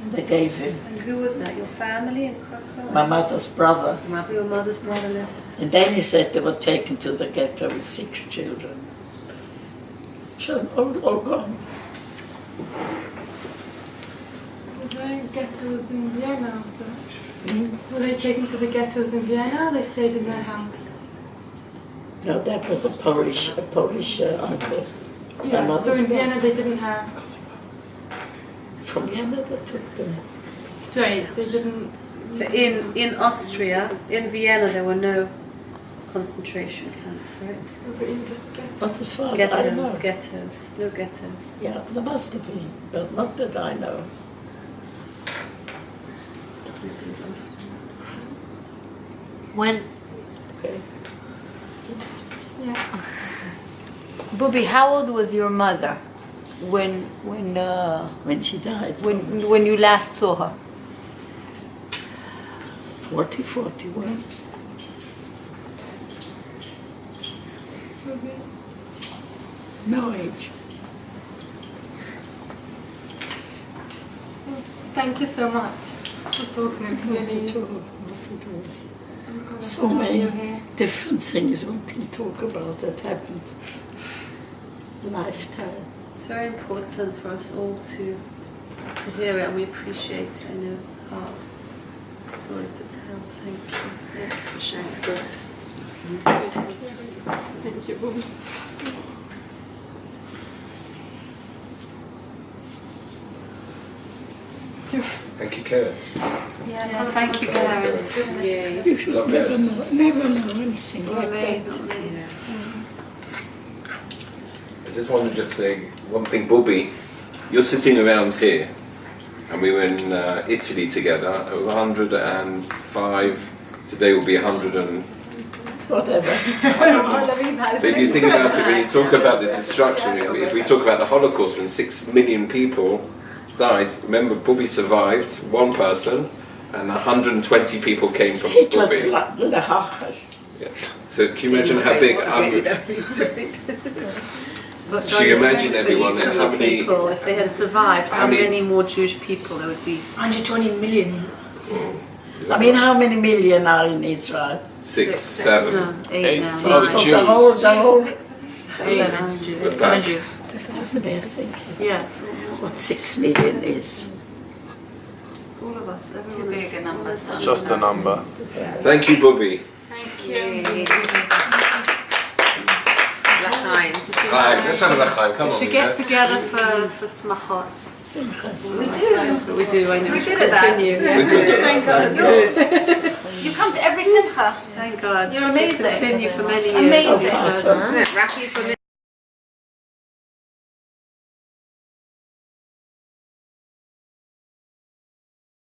B: And they gave him.
G: And who was that? Your family in Krakow?
B: My mother's brother.
G: Your mother's brother left.
B: And then he said they were taken to the ghetto with 6 children. All gone.
E: Were they ghettos in Vienna also? Were they taken to the ghettos in Vienna, or they stayed in their house?
B: No, that was a Polish uncle.
E: Yeah, so in Vienna they didn't have...
B: From Vienna they took them.
E: Straight, they didn't...
G: In Austria, in Vienna, there were no concentration camps, right?
B: Not as far as I know.
G: Ghettos, no ghettos.
B: Yeah, there must have been, but not that I know.
H: When?
B: Okay.
E: Yeah.
D: Bubi, how old was your mother when
B: she died?
D: When you last saw her?
B: 40, 41. No age.
E: Thank you so much for talking to
B: Not
E: me.
B: at all, not at all. So many different things we can talk about that happened. Lifetime.
G: It's very important for us all to hear it, and we appreciate it. I know it's a hard story to tell. Thank you. Thank you for sharing it with us.
E: Thank you, Bubi.
C: Thank you, Karen.
G: Yeah, thank you, Karen.
C: Yeah.
B: You should never know anything like that.
C: I just want to just say one thing, Bubi. You're sitting around here, and we were in Italy together. It was 105. Today will be 100 and
B: whatever.
C: But if you think about it, when you talk about the destruction, if we talk about the Holocaust, when 6 million people died, remember Bubi survived, one person, and 120 people came from Bubi. Yeah. So can you imagine how big? So you imagine everyone and how many
G: people, if they had survived, how many more Jewish people there would be?
N: 120 million.
B: I mean, how many million are in Israel?
C: 6, 7.
G: No, 8 now.
B: So the whole,
G: Seven Jews.
C: The fact.
B: that's the best thing.
G: Yeah,
B: What 6 million is.
G: it's all of us. Everyone
K: Too big a number.
L: It's just a number.
C: Thank you, Bubi.
K: Thank you. L'chaim.
C: Hi, let's have a l'chaim. Come
G: We
C: on.
G: should get together for smachot.
B: Simchas.
G: That's what we do, I know.
K: We're good at that.
G: Continue.
C: We're good at that.
K: Good. You come to every simcha.
G: Thank God.
K: You're amazing.
G: Continue for many years.
K: Amazing.
B: So far, so
K: Isn't it? Raffi's for